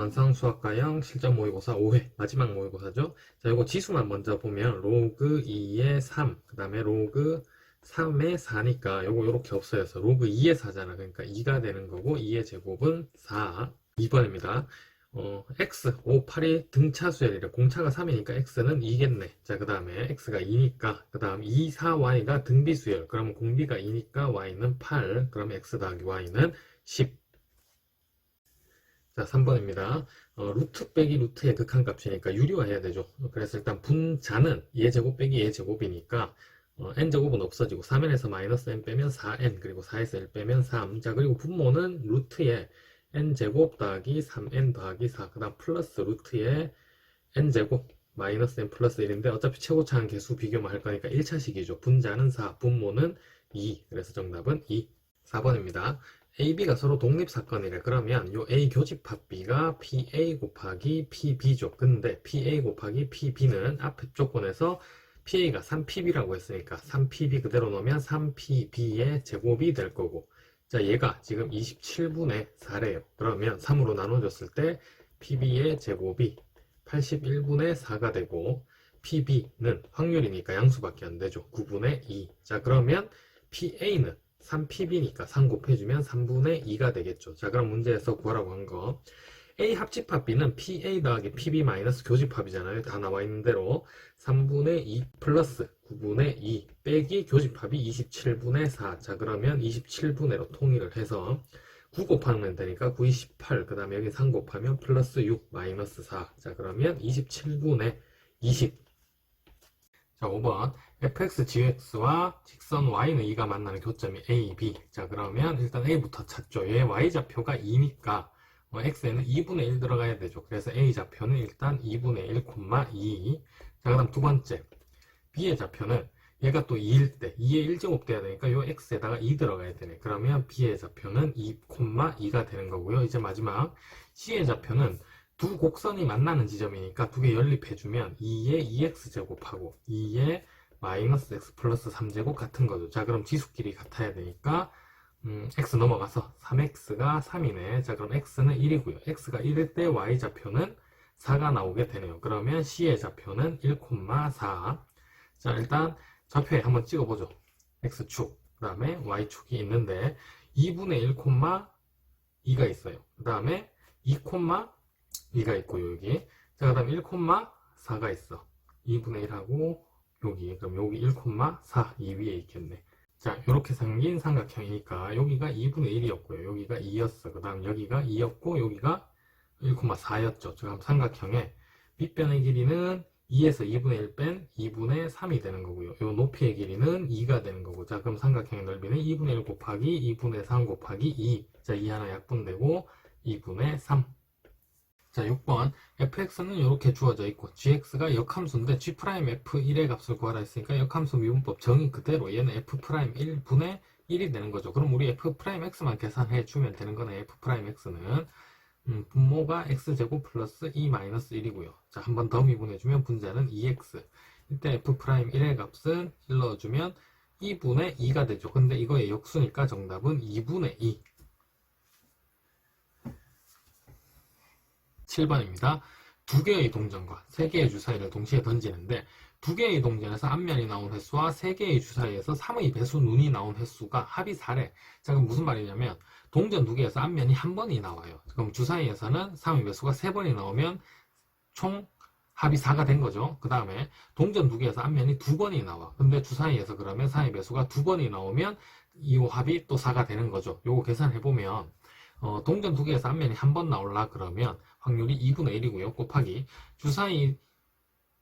완성수학과형 실전 모의고사 5회 마지막 모의고사죠. 자, 요거 지수만 먼저 보면 로그 2의 3, 그 다음에 로그 3의 4니까 요거 요렇게 없어져서 로그 2의 4잖아. 그러니까 2가 되는 거고 2의 제곱은 4. 2번입니다. x, 5, 8이 등차수열이래. 공차가 3이니까 x는 2겠네. 자, 그 다음에 x가 2니까 그 다음 2, 4, y가 등비수열. 그러면 공비가 2니까 y는 8. 그러면 x 더하기 y는 10. 자, 3번입니다. 루트 빼기 루트의 극한값이니까 유리화해야 되죠. 그래서 일단 분자는 예제곱 빼기 예제곱이니까 n제곱은 없어지고 3n에서 마이너스 n 빼면 4n 그리고 4에서 1 빼면 3. 자, 그리고 분모는 루트에 n제곱 더하기 3n 더하기 4. 그 다음 플러스 루트에 n제곱 마이너스 n 플러스 1인데 어차피 최고차항 개수 비교만 할 거니까 1차식이죠. 분자는 4, 분모는 2. 그래서 정답은 2. 4번입니다. A, B가 서로 독립사건이래. 그러면 요 A 교집합 B가 PA 곱하기 PB죠. 근데 PA 곱하기 PB는 앞에 조건에서 PA가 3PB라고 했으니까 3PB 그대로 놓으면 3PB의 제곱이 될 거고, 자, 얘가 지금 27분의 4래요. 그러면 3으로 나눠줬을 때 PB의 제곱이 81분의 4가 되고, PB는 확률이니까 양수밖에 안 되죠. 9분의 2. 자, 그러면 PA는 3PB니까 3 곱해주면 3분의 2가 되겠죠. 자, 그럼 문제에서 구하라고 한 거. A 합집합 B는 PA 더하기 PB 마이너스 교집합이잖아요. 다 나와 있는 대로 3분의 2 플러스 9분의 2 빼기 교집합이 27분의 4. 자, 그러면 27분의로 통일을 해서 9 곱하면 되니까 9, 28. 그 다음에 여기 3 곱하면 플러스 6 마이너스 4. 자, 그러면 27분의 20. 자, 5번 fx, gx와 직선 y는 2가 만나는 교점이 a, b. 자, 그러면 일단 a부터 찾죠. 얘 y좌표가 2니까 x에는 2분의 1 들어가야 되죠. 그래서 a좌표는 일단 2분의 1, 2. 자, 그 다음 두 번째 b의 좌표는 얘가 또 2일 때 2의 1제곱 돼야 되니까 요 x에다가 2 들어가야 되네. 그러면 b의 좌표는 2, 2가 되는 거고요. 이제 마지막 c의 좌표는 두 곡선이 만나는 지점이니까 두 개 연립해주면 2의 2x제곱하고 2의 마이너스 x 플러스 3제곱 같은 거죠. 자, 그럼 지수끼리 같아야 되니까 x 넘어가서 3x가 3이네. 자, 그럼 x는 1이고요. x가 1일 때 y좌표는 4가 나오게 되네요. 그러면 c의 좌표는 1,4. 자, 일단 좌표에 한번 찍어보죠. x축, 그 다음에 y축이 있는데 2분의 1,2가 있어요. 그 다음에 2,2가 있고요, 여기. 자, 그 다음 1,4가 있어. 2분의 1하고 여기. 그럼 여기 1,4 이 위에 있겠네. 자, 이렇게 생긴 삼각형이니까 여기가 2분의 1이었고요. 여기가 2였어. 그 다음 여기가 2였고 여기가 1,4였죠. 그럼 삼각형의 밑변의 길이는 2에서 2분의 1 뺀 2분의 3이 되는 거고요. 요 높이의 길이는 2가 되는 거고. 자, 그럼 삼각형의 넓이는 2분의 1 곱하기 2분의 3 곱하기 2. 자, 2 하나 약분되고 2분의 3. 자, 6번 fx는 이렇게 주어져 있고 gx가 역함수인데 g'f1의 값을 구하라 했으니까 역함수 미분법 정의 그대로 얘는 f'1분의 1이 되는 거죠. 그럼 우리 f'x만 계산해 주면 되는 거네. f'x는 분모가 x제곱 플러스 2-1이고요. 자, 한 번 더 미분해주면 분자는 2x. 이때 f'1의 값은 일러주면 2분의 2가 되죠. 근데 이거의 역수니까 정답은 2분의 2. 7번입니다. 두 개의 동전과 세 개의 주사위를 동시에 던지는데 두 개의 동전에서 앞면이 나온 횟수와 세 개의 주사위에서 3의 배수 눈이 나온 횟수가 합이 4래. 자, 그럼 무슨 말이냐면 동전 두 개에서 앞면이 한 번이 나와요. 그럼 주사위에서는 3의 배수가 3번이 나오면 총 합이 4가 된 거죠. 그 다음에 동전 두 개에서 앞면이 2번이 나와. 근데 주사위에서 그러면 3의 배수가 2번이 나오면 이 합이 또 4가 되는 거죠. 요거 계산해보면 동전 두 개에서 앞면이 한 번 나올라 그러면 확률이 2분의 1이고요. 곱하기 주사위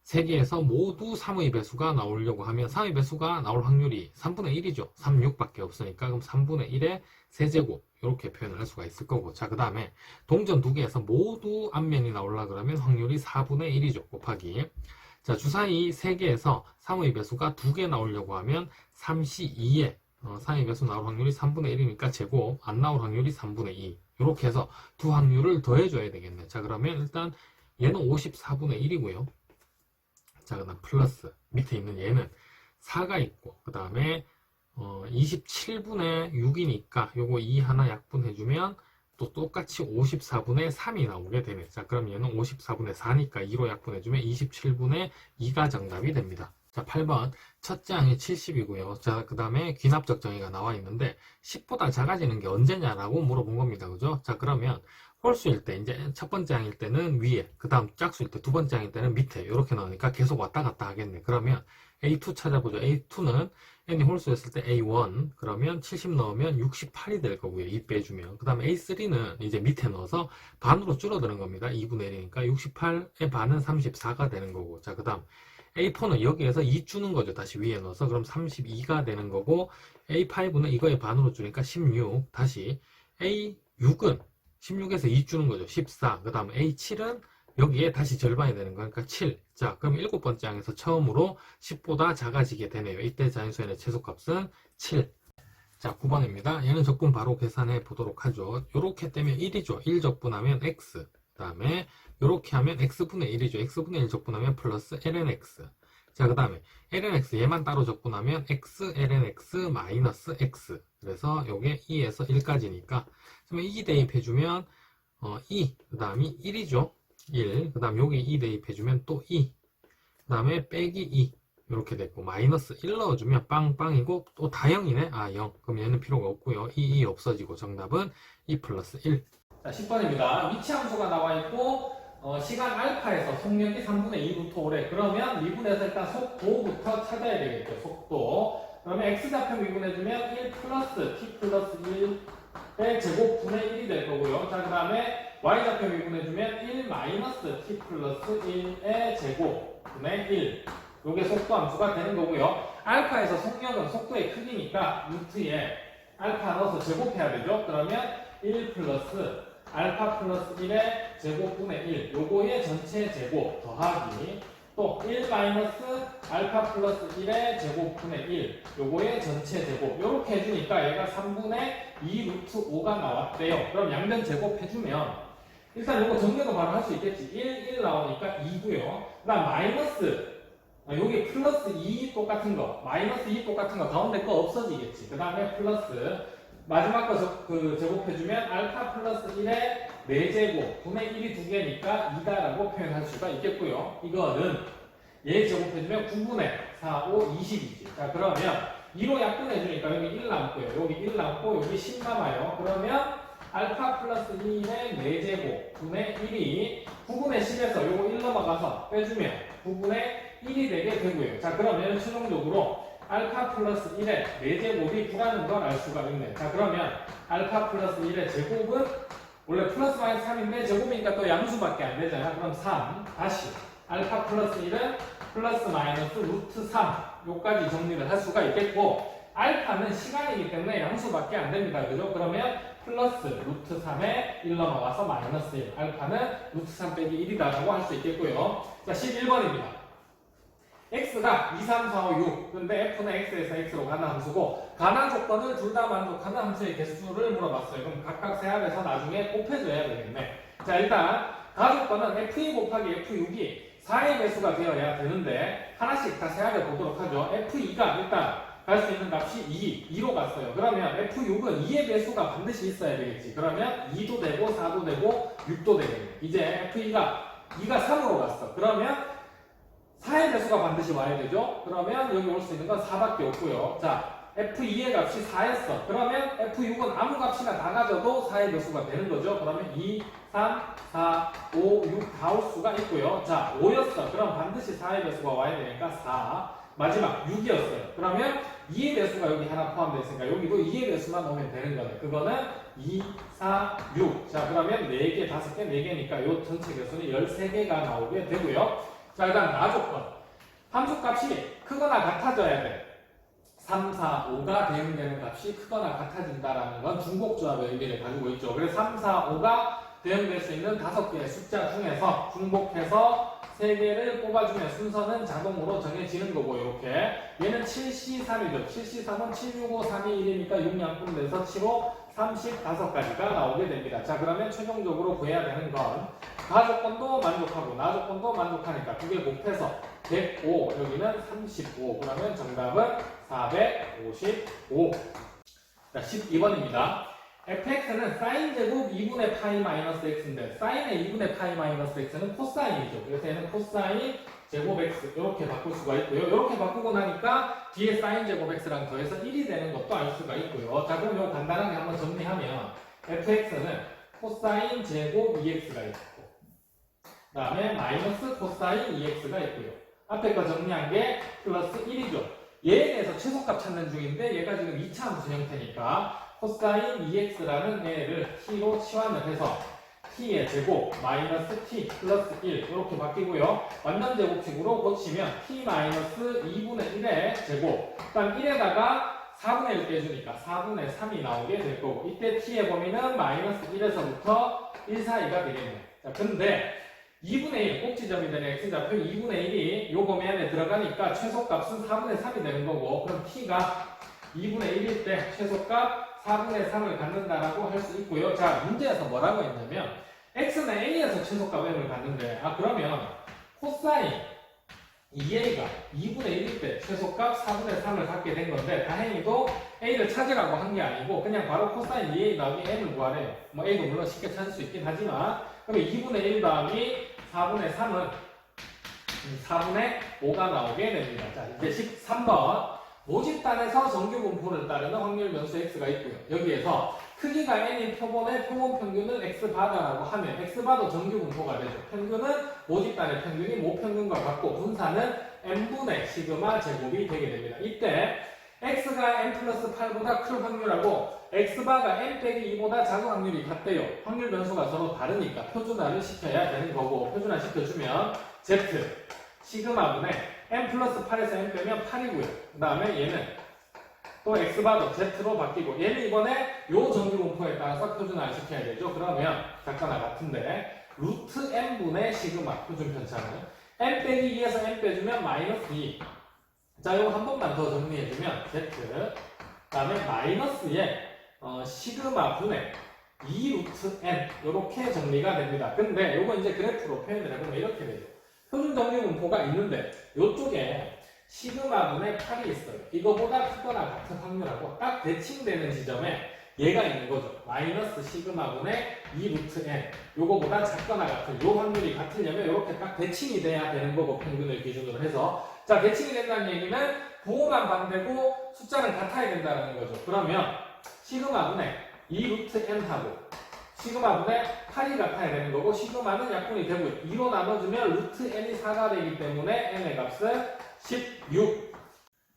3개에서 모두 3의 배수가 나오려고 하면 3의 배수가 나올 확률이 3분의 1이죠. 3, 6밖에 없으니까 그럼 3분의 1의 세제곱 이렇게 표현을 할 수가 있을 거고. 자, 그 다음에 동전 두 개에서 모두 앞면이 나올라 그러면 확률이 4분의 1이죠. 곱하기 자, 주사위 3개에서 3의 배수가 2개 나오려고 하면 3시 2에 3의 배수 나올 확률이 3분의 1이니까 제곱, 안 나올 확률이 3분의 2. 이렇게 해서 두 확률을 더해줘야 되겠네. 자, 그러면 일단 얘는 54분의 1이고요. 자, 그 다음 플러스 밑에 있는 얘는 4가 있고 그 다음에 27분의 6이니까 요거 2 하나 약분해주면 또 똑같이 54분의 3이 나오게 되네. 자, 그럼 얘는 54분의 4니까 2로 약분해주면 27분의 2가 정답이 됩니다. 자, 8번. 첫째 항이 70이고요. 자, 그 다음에 귀납적 정의가 나와 있는데 10보다 작아지는 게 언제냐라고 물어본 겁니다. 그죠? 자, 그러면 홀수일 때, 이제 첫 번째 항일 때는 위에, 그 다음 짝수일 때 두 번째 항일 때는 밑에, 이렇게 나오니까 계속 왔다 갔다 하겠네. 그러면 A2 찾아보죠. A2는 n이 홀수였을 때 A1, 그러면 70 넣으면 68이 될 거고요. 2 빼주면. 그 다음에 A3는 이제 밑에 넣어서 반으로 줄어드는 겁니다. 2분의 1이니까 68의 반은 34가 되는 거고. 자, 그 다음 A4는 여기에서 2 주는 거죠. 다시 위에 넣어서. 그럼 32가 되는 거고, A5는 이거의 반으로 줄이니까 16. 다시 A6은 16에서 2 주는 거죠. 14. 그 다음 A7은 여기에 다시 절반이 되는 거니까 7. 자, 그럼 일곱 번째 항에서 처음으로 10보다 작아지게 되네요. 이때 자연수의 최소값은 7. 자, 9번입니다. 얘는 적분 바로 계산해 보도록 하죠. 요렇게 떼면 1이죠. 1 적분하면 x. 그 다음에 요렇게 하면 x분의 1이죠. x분의 1 적분하면 플러스 lnx. 자, 그 다음에 lnx 얘만 따로 적분하면 x lnx 마이너스 x. 그래서 요게 2에서 1까지니까 그러면 2 대입해주면 2, 그 다음이 1이죠. 1, 그 다음 여기 2 대입해주면 또 2, 그 다음에 빼기 2 이렇게 됐고, 마이너스 1 넣어주면 빵빵이고 또 다 0이네. 아, 0. 그럼 얘는 필요가 없고요. 2 없어지고 정답은 2 플러스 1. 자, 10번입니다. 위치 함수가 나와 있고 시간 알파에서 속력이 3분의 2부터 오래. 그러면 미분에서 일단 속도부터 찾아야 되겠죠. 속도. 그러면 x좌표 미분해주면 1 플러스 t 플러스 1의 제곱분의 1이 될 거고요. 자, 그 다음에 y좌표 미분해주면 1 마이너스 t 플러스 1의 제곱분의 1. 요게 속도 함수가 되는 거고요. 알파에서 속력은 속도의 크기니까 루트에 알파 넣어서 제곱해야 되죠. 그러면 1 플러스 알파 플러스 1의 제곱분의 1. 요거의 전체 제곱 더하기 또 1 마이너스 알파 플러스 1의 제곱분의 1. 요거의 전체 제곱. 요렇게 해주니까 얘가 3분의 2 루트 5가 나왔대요. 그럼 양변 제곱해주면 일단 요거 정리도 바로 할 수 있겠지. 1 나오니까 2고요. 그 다음 마이너스 여기 플러스 2 똑같은 거, 마이너스 2 똑같은 거, 가운데 거 없어지겠지. 그 다음에 플러스, 마지막 거 제곱해주면 알파 플러스 1의 4제곱, 분의 1이 2개니까 2다라고 표현할 수가 있겠고요. 이거는 얘 제곱해주면 9분의 4, 5, 20이지. 자, 그러면 2로 약분해주니까 여기 1 남고요. 여기 1 남고 여기 10 남아요. 그러면 알파 플러스 2의 4제곱, 분의 1이 9분의 10에서 요거 1 넘어가서 빼주면 9분의 1이 되게 되고요. 자, 그러면 최종적으로 알파 플러스 1의 4제곱이 9라는 걸 알 수가 있네. 자, 그러면 알파 플러스 1의 제곱은 원래 플러스 마이너스 3인데 제곱이니까 또 양수밖에 안 되잖아. 그럼 3. 다시 알파 플러스 1은 플러스 마이너스 루트 3. 요까지 정리를 할 수가 있겠고, 알파는 시간이기 때문에 양수밖에 안 됩니다. 그죠? 그러면 플러스 루트 3에 1 넘어가서 마이너스 1. 알파는 루트 3 빼기 1이다라고 할 수 있겠고요. 자, 11번입니다. x가 2, 3, 4, 5, 6. 근데 f는 x에서 x로 가는 함수고, 가난 조건을 둘 다 만족하는 함수의 개수를 물어봤어요. 그럼 각각 세합해서 나중에 곱해줘야 되겠네. 자, 일단 가조건은 f2 곱하기 f6이 4의 배수가 되어야 되는데 하나씩 다 세합해 보도록 하죠. f2가 일단 갈 수 있는 값이 2로 갔어요. 그러면 f6은 2의 배수가 반드시 있어야 되겠지. 그러면 2도 되고 4도 되고 6도 되겠네. 이제 f2가 2가 3으로 갔어. 그러면 4의 배수가 반드시 와야 되죠. 그러면 여기 올 수 있는 건 4밖에 없고요. 자, F2의 값이 4였어. 그러면 F6은 아무 값이나 다 가져도 4의 배수가 되는 거죠. 그러면 2, 3, 4, 5, 6 다 올 수가 있고요. 자, 5였어. 그럼 반드시 4의 배수가 와야 되니까 4. 마지막 6이었어요. 그러면 2의 배수가 여기 하나 포함되어 있으니까 여기도 2의 배수만 오면 되는 거네. 그거는 2, 4, 6. 자, 그러면 4개, 5개, 4개니까 이 전체 배수는 13개가 나오게 되고요. 자, 일단 나조건. 함수값이 크거나 같아져야 돼. 3, 4, 5가 대응되는 값이 크거나 같아진다라는 건 중복조합의 의미를 가지고 있죠. 그래서 3, 4, 5가 대응될 수 있는 5개의 숫자 중에서 중복해서 3개를 뽑아주면 순서는 자동으로 정해지는 거고, 이렇게. 얘는 7C3이죠. 7C3은 7, 6, 5, 3, 2, 1이니까 6양분 돼서 7, 5, 35가지가 나오게 됩니다. 자, 그러면 최종적으로 구해야 되는 건 가조건도 만족하고 나조건도 만족하니까 두 개 곱해서 105, 여기는 35. 그러면 정답은 455. 자, 12번입니다. fx는 사인 제곱 2분의 파이 마이너스 x인데 사인의 2분의 파이 마이너스 x는 코사인이죠. 그래서 얘는 코사인 제곱 x 이렇게 바꿀 수가 있고요. 이렇게 바꾸고 나니까 뒤에 사인 제곱 x랑 더해서 1이 되는 것도 알 수가 있고요. 자, 그럼 이거 간단하게 한번 정리하면 fx는 코사인 제곱 2x가 있고 그 다음에 마이너스 코사인 2x가 있고요. 앞에 거 정리한 게 플러스 1이죠. 얘에 대해서 최소값 찾는 중인데 얘가 지금 2차 함수 형태니까 코사인 2x라는 애를 t로 치환을 해서 t의 제곱 마이너스 t 플러스 1 이렇게 바뀌고요. 완전 제곱식으로 고치면 t 마이너스 2분의 1의 제곱 그다음 1에다가 4분의 1 빼주니까 4분의 3이 나오게 될 거고 이때 t의 범위는 마이너스 1에서부터 1 사이가 되겠네요. 자, 근데 2분의 1, 꼭지점이 되는 x좌표 2분의 1이 요 범위 안에 들어가니까 최소값은 4분의 3이 되는 거고 그럼 t가 2분의 1일 때 최소값 4분의 3을 갖는다라고 할 수 있고요. 자, 문제에서 뭐라고 했냐면 x는 a에서 최소값 m을 갖는데 그러면 코사인 2a가 2분의 1일 때 최소값 4분의 3을 갖게 된 건데 다행히도 a를 찾으라고 한 게 아니고 그냥 바로 코사인 2a 더하기 m을 구하래요. 뭐 a도 물론 쉽게 찾을 수 있긴 하지만 그러면 2분의 1 더하기 4분의 3은 4분의 5가 나오게 됩니다. 자, 이제 13번 모집단에서 정규 분포를 따르는 확률 변수 x가 있고요. 여기에서 크기가 n인 표본의 표본 평균을 x바다라고 하면 x바도 정규 분포가 되죠. 평균은 모집단의 평균이 모평균과 같고 분산은 n분의 시그마 제곱이 되게 됩니다. 이때 x가 n 플러스 8보다 클 확률하고 x바가 n 빼기 2보다 작은 확률이 같대요. 확률 변수가 서로 다르니까 표준화를 시켜야 되는 거고 표준화 시켜주면 z 시그마분의 n 플러스 8에서 n 빼면 8이고요. 그 다음에 얘는 또 x바도 z로 바뀌고 얘는 이번에 요 정규 분포에 따라서 표준화를 시켜야 되죠. 그러면 작가나 같은데 루트 n분의 시그마 표준 편차는 n 빼기 2에서 n 빼주면 마이너스 2. 자, 요거 한 번만 더 정리해주면 z 그 다음에 마이너스에 시그마 분의 2 루트 n 요렇게 정리가 됩니다. 근데 요거 이제 그래프로 표현을 해보면 이렇게 되죠. 표준 정규 분포가 있는데 요쪽에 시그마분의 8이 있어요. 이거보다 크거나 같은 확률하고 딱 대칭되는 지점에 얘가 있는 거죠. 마이너스 시그마분의 2 루트 n 요거보다 작거나 같은 요 확률이 같으려면 이렇게 딱 대칭이 돼야 되는 거고 평균을 기준으로 해서 자, 대칭이 된다는 얘기는 부호만 반대고 숫자는 같아야 된다는 거죠. 그러면 시그마분의 2 루트 n하고 시그마분의 8이 같아야 되는 거고 시그마는 약분이 되고요. 2로 나눠주면 루트 n이 4가 되기 때문에 n의 값은 16.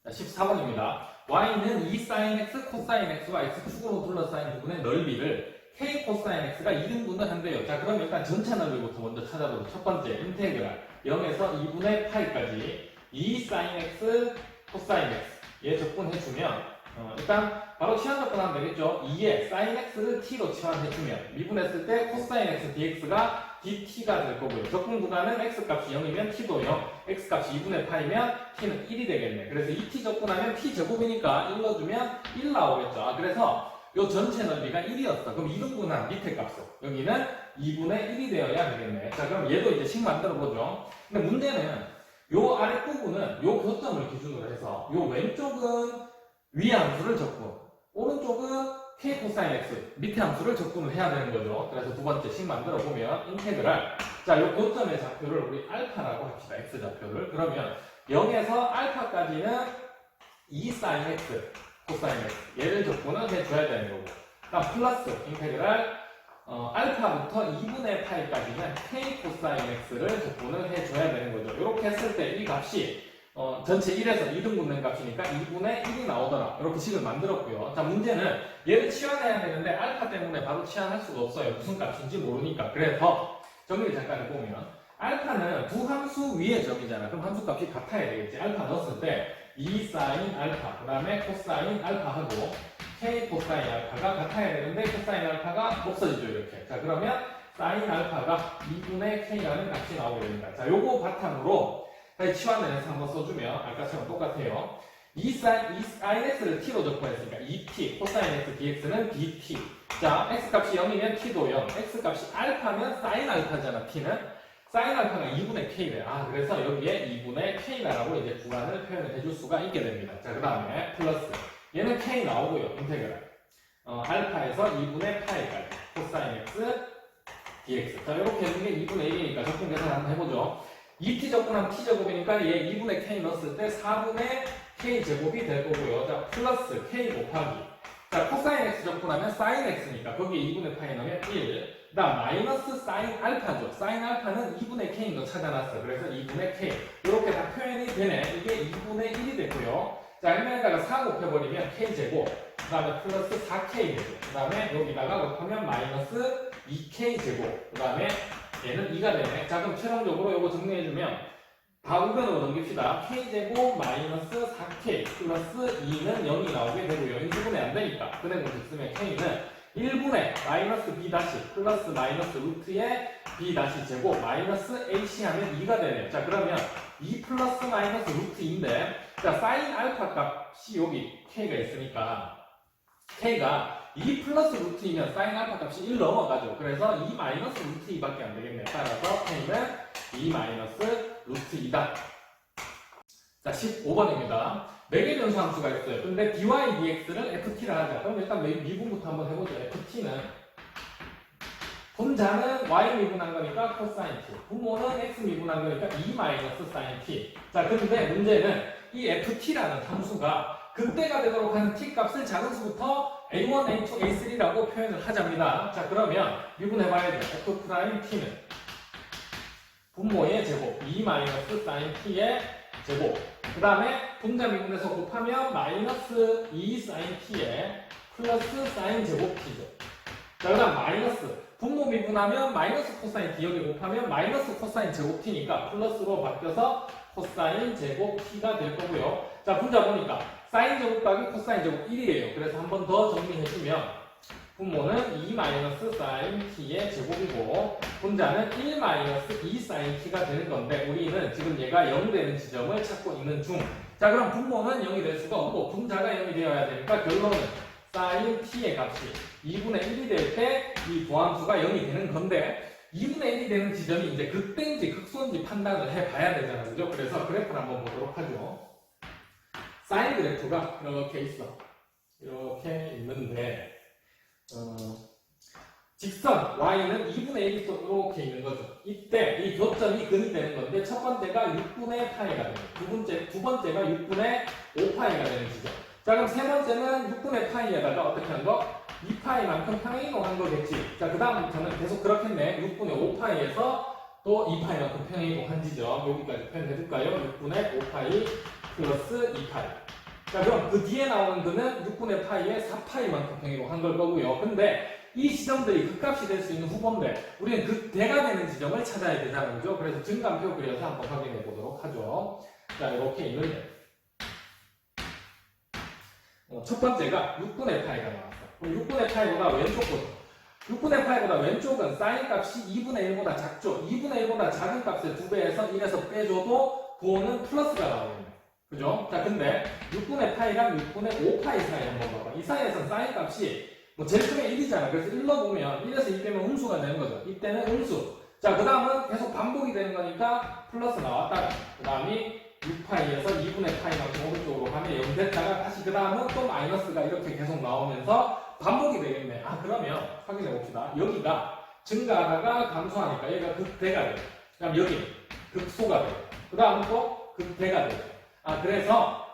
자, 14번입니다. y는 2 sin x 코사인 x와 x축으로 둘러싸인 부분의 넓이를 k 코사인 x가 2등분을 한대요. 자, 그럼 일단 전체 넓이부터 먼저 찾아보죠. 첫 번째 인테그랄 0에서 2분의 파이까지 2 sin x 코사인 x 얘 적분해주면 일단 바로 치환 접근하면 되겠죠. 2에 sin x를 t로 치환해주면 미분했을 때 코사인 x dx가 dt가 될 거고요. 적분 구간은 x값이 0이면 t도 0, x값이 2분의 파이면 t는 1이 되겠네. 그래서 2t 적분하면 t 제곱이니까 1 넣어주면 1 나오겠죠. 그래서 요 전체 넓이가 1이었어. 그럼 2등분한 밑에 값은 여기는 2분의 1이 되어야 되겠네. 자, 그럼 얘도 이제 식 만들어보죠. 근데 문제는 요 아랫부분은 요 교점을 기준으로 해서 요 왼쪽은 위의 함수를 적분, 오른쪽은 k 코사인 x 밑에 함수를 적분을 해야 되는 거죠. 그래서 두 번째 식 만들어 보면 인테그랄 자, 요 고점의 좌표를 우리 알파라고 합시다. x 좌표를. 그러면 0에서 알파까지는 2 sin x 코사인 x 얘를 적분을 해줘야 되는 거고 그다음 플러스 인테그랄 알파부터 2분의 파이까지는 k 코사인 x를 적분을 해줘야 되는 거죠. 이렇게 했을 때 이 값이 전체 1에서 2등분 된 값이니까 2분의 1이 나오더라. 이렇게 식을 만들었고요. 자, 문제는 얘를 치환해야 되는데 알파 때문에 바로 치환할 수가 없어요. 무슨 값인지 모르니까. 그래서 정리를 잠깐 해보면 알파는 두 함수 위의 점이잖아. 그럼 함수 값이 같아야 되겠지. 알파 넣었을 때 2 sin 알파, 그 다음에 코사인 알파하고 k 코사인 알파가 같아야 되는데 코사인 알파가 없어지죠. 이렇게. 자, 그러면 sin 알파가 2분의 k라는 값이 나오게 됩니다. 자, 요거 바탕으로 다시 치환을 해서 한번 써주면 아까처럼 똑같아요. 2 sin x를 t로 적분했으니까 2t, 코사인 x dx는 dt. 자, x값이 0이면 t도 0, x값이 알파면 sin 알파잖아, t는. sin 알파가 2분의 k래. 그래서 여기에 2분의 k라고 이제 구간을 표현을 해줄 수가 있게 됩니다. 자, 그 다음에 플러스. 얘는 k 나오고요, 인테그랄. 알파에서 2분의 파이까지 코사인 x dx. 자, 이렇게 해준 게 2분의 1이니까 적분 계산 한번 해보죠. 2t 적분하면 t 제곱이니까 얘 2분의 k 넣었을 때 4분의 k 제곱이 될 거고요. 자, 플러스 k 곱하기. 자, 코사인 x 적분하면 사인 x니까 거기에 2분의 파이 넣으면 1. 그 다음 마이너스 사인 알파죠. 사인 알파는 2분의 k인 거 찾아놨어. 그래서 2분의 k. 이렇게 다 표현이 되네. 이게 2분의 1이 됐고요. 자, 얼마에다가 4 곱해버리면 k 제곱. 그 다음에 플러스 4k 되죠. 그 다음에 여기다가 곱하면 마이너스 2k 제곱. 그 다음에 얘는 2가 되네. 자, 그럼 최종적으로 이거 정리해주면 다 우변으로 넘깁시다. k제곱 마이너스 4k 플러스 2는 0이 나오게 되고요. 인수분해 안 되니까. 그대로 쓰면 k는 1분의 마이너스 b 다시 플러스 마이너스 루트의 b 다시 제곱 마이너스 ac 하면 2가 되네요. 자, 그러면 2 플러스 마이너스 루트인데, 자, 사인 알파 값이 여기 k가 있으니까 k가 2 플러스 루트이면 사인 알파 값이 1 넘어가죠. 그래서 2 마이너스 루트 2밖에 안 되겠네요. 따라서 k는 2 마이너스 루트 2다. 자, 15번입니다. 매개 변수 함수가 있어요. 근데 dy dx를 ft라 하자. 그럼 일단 미분부터 한번 해보죠. ft는 분자는 y 미분한 거니까 코사인 t, 분모는 x 미분한 거니까 2 마이너스 사인 t. 자, 근데 문제는 이 ft라는 함수가 극대가 되도록 하는 t 값을 작은 수부터 a1, a2, a3라고 표현을 하자입니다. 자, 그러면 미분해봐야죠. f't는 분모의 제곱 2 마이너스 사인 t의 제곱. 그 다음에 분자 미분해서 곱하면 마이너스 2 사인 t에 플러스 사인 제곱 t죠. 자, 그 다음 마이너스 분모 미분하면 마이너스 코사인 t 여기 곱하면 마이너스 코사인 제곱 t니까 플러스로 바뀌어서 코사인 제곱 t가 될 거고요. 자, 분자 보니까 사인 제곱 곱하기 코사인 제곱 1이에요. 그래서 한 번 더 정리해주면 분모는 2 마이너스 사인 t의 제곱이고 분자는 1 마이너스 2 사인 t가 되는 건데 우리는 지금 얘가 0 되는 지점을 찾고 있는 중. 자, 그럼 분모는 0이 될 수가 없고 분자가 0이 되어야 되니까 결론은 사인 t의 값이 2분의 1이 될 때 이 부함수가 0이 되는 건데 2분의 1이 되는 지점이 이제 극대인지 극소인지 판단을 해봐야 되잖아요. 그죠? 그래서 그래프를 한번 보도록 하죠. 사인 그래프가 이렇게 있어. 이렇게 있는데 직선 y는 2분의 1이 또 이렇게 있는 거죠. 이때 이 교점이 근이 되는 건데 첫 번째가 6분의 파이가 되는, 두 번째가 6분의 5파이가 되는 지점. 자, 그럼 세 번째는 6분의 파이에다가 어떻게 한 거? 2파이만큼 평행이동한 거겠지. 자, 그 다음부터는 계속 그렇겠네. 6분의 5파이에서 또 2파이만큼 평행이동한 지점. 여기까지 표현해줄까요? 6분의 5파이 플러스 2파이. 자, 그럼 그 뒤에 나오는 그는 6분의 파이에 4파이만큼 평행이동한 걸 거고요. 근데 이 지점들이 극값이 될 수 있는 후보인데 우리는 극대가 되는 지점을 찾아야 되잖아요. 그죠? 그래서 증감표 그려서 한번 확인해 보도록 하죠. 자, 이렇게 있는데 첫 번째가 6분의 파이가 나왔어. 그럼 6분의 파이보다 왼쪽부터 6분의 파이보다 왼쪽은 사인 값이 2분의 1보다 작죠. 2분의 1보다 작은 값을 2배에서 1에서 빼줘도 부호는 플러스가 나오겠네. 그죠? 자, 근데 6분의 파이랑 6분의 5파이 사이 한번 봐봐. 이 사이에서는 사인 값이 제일 크면 1이잖아. 그래서 1로 보면 1에서 2 빼면 음수가 되는 거죠. 이때는 음수. 자, 그 다음은 계속 반복이 되는 거니까 플러스 나왔다가 그 다음이 6파이에서 2분의 파이만큼 오른쪽으로 가면 0 됐다가 다시 그 다음은 또 마이너스가 이렇게 계속 나오면서 반복이 되겠네. 아, 그러면 확인해 봅시다. 여기가 증가하다가 감소하니까 얘가 극대가 돼요. 그다음 여기 극소가 돼요. 그 다음은 또 극대가 돼요. 아, 그래서